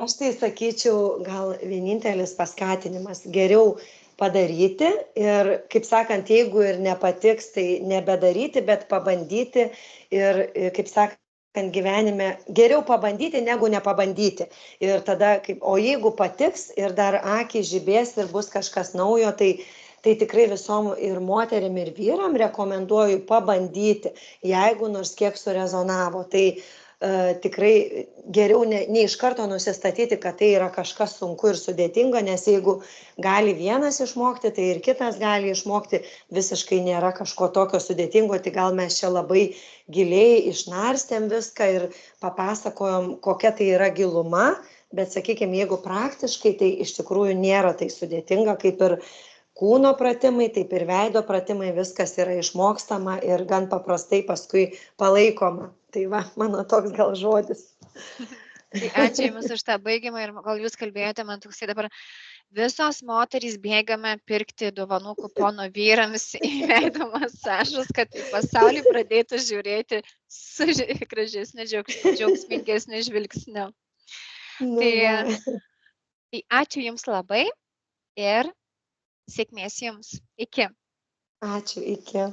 aš tai sakyčiau, gal vienintelis paskatinimas geriau padaryti ir, kaip sakant, jeigu ir nepatiks, tai nebedaryti, bet pabandyti ir, kaip sakant, gyvenime geriau pabandyti negu nepabandyti. Ir tada, o jeigu patiks ir dar akys žibės ir bus kažkas naujo, tai tikrai visom ir moterim, ir vyram rekomenduoju pabandyti, jeigu nors kiek surezonavo. Tai tikrai geriau ne iš karto nusistatyti, kad tai yra kažkas sunku ir sudėtinga, nes jeigu gali vienas išmokti, tai ir kitas gali išmokti, visiškai nėra kažko tokio sudėtingo, tai gal mes čia labai giliai išnarstėm viską ir papasakojom, kokia tai yra giluma, bet sakykime, jeigu praktiškai, tai iš tikrųjų nėra tai sudėtinga, kaip ir kūno pratimai, taip ir veido pratimai, viskas yra išmokstama ir gan paprastai paskui palaikoma. Tai va, mano toks gal žodis. Tai ačiū Jums už tą baigimą ir gal Jūs kalbėjote, man toksai dabar visos moterys bėgame pirkti dovanų kupono vyrams į veido masažus, kad į pasaulį pradėtų žiūrėti su gražesniu, džiaugsmingesniu žvilgsniu. Tai ačiū Jums labai ir sėkmės Jums. Iki. Ačiū, iki.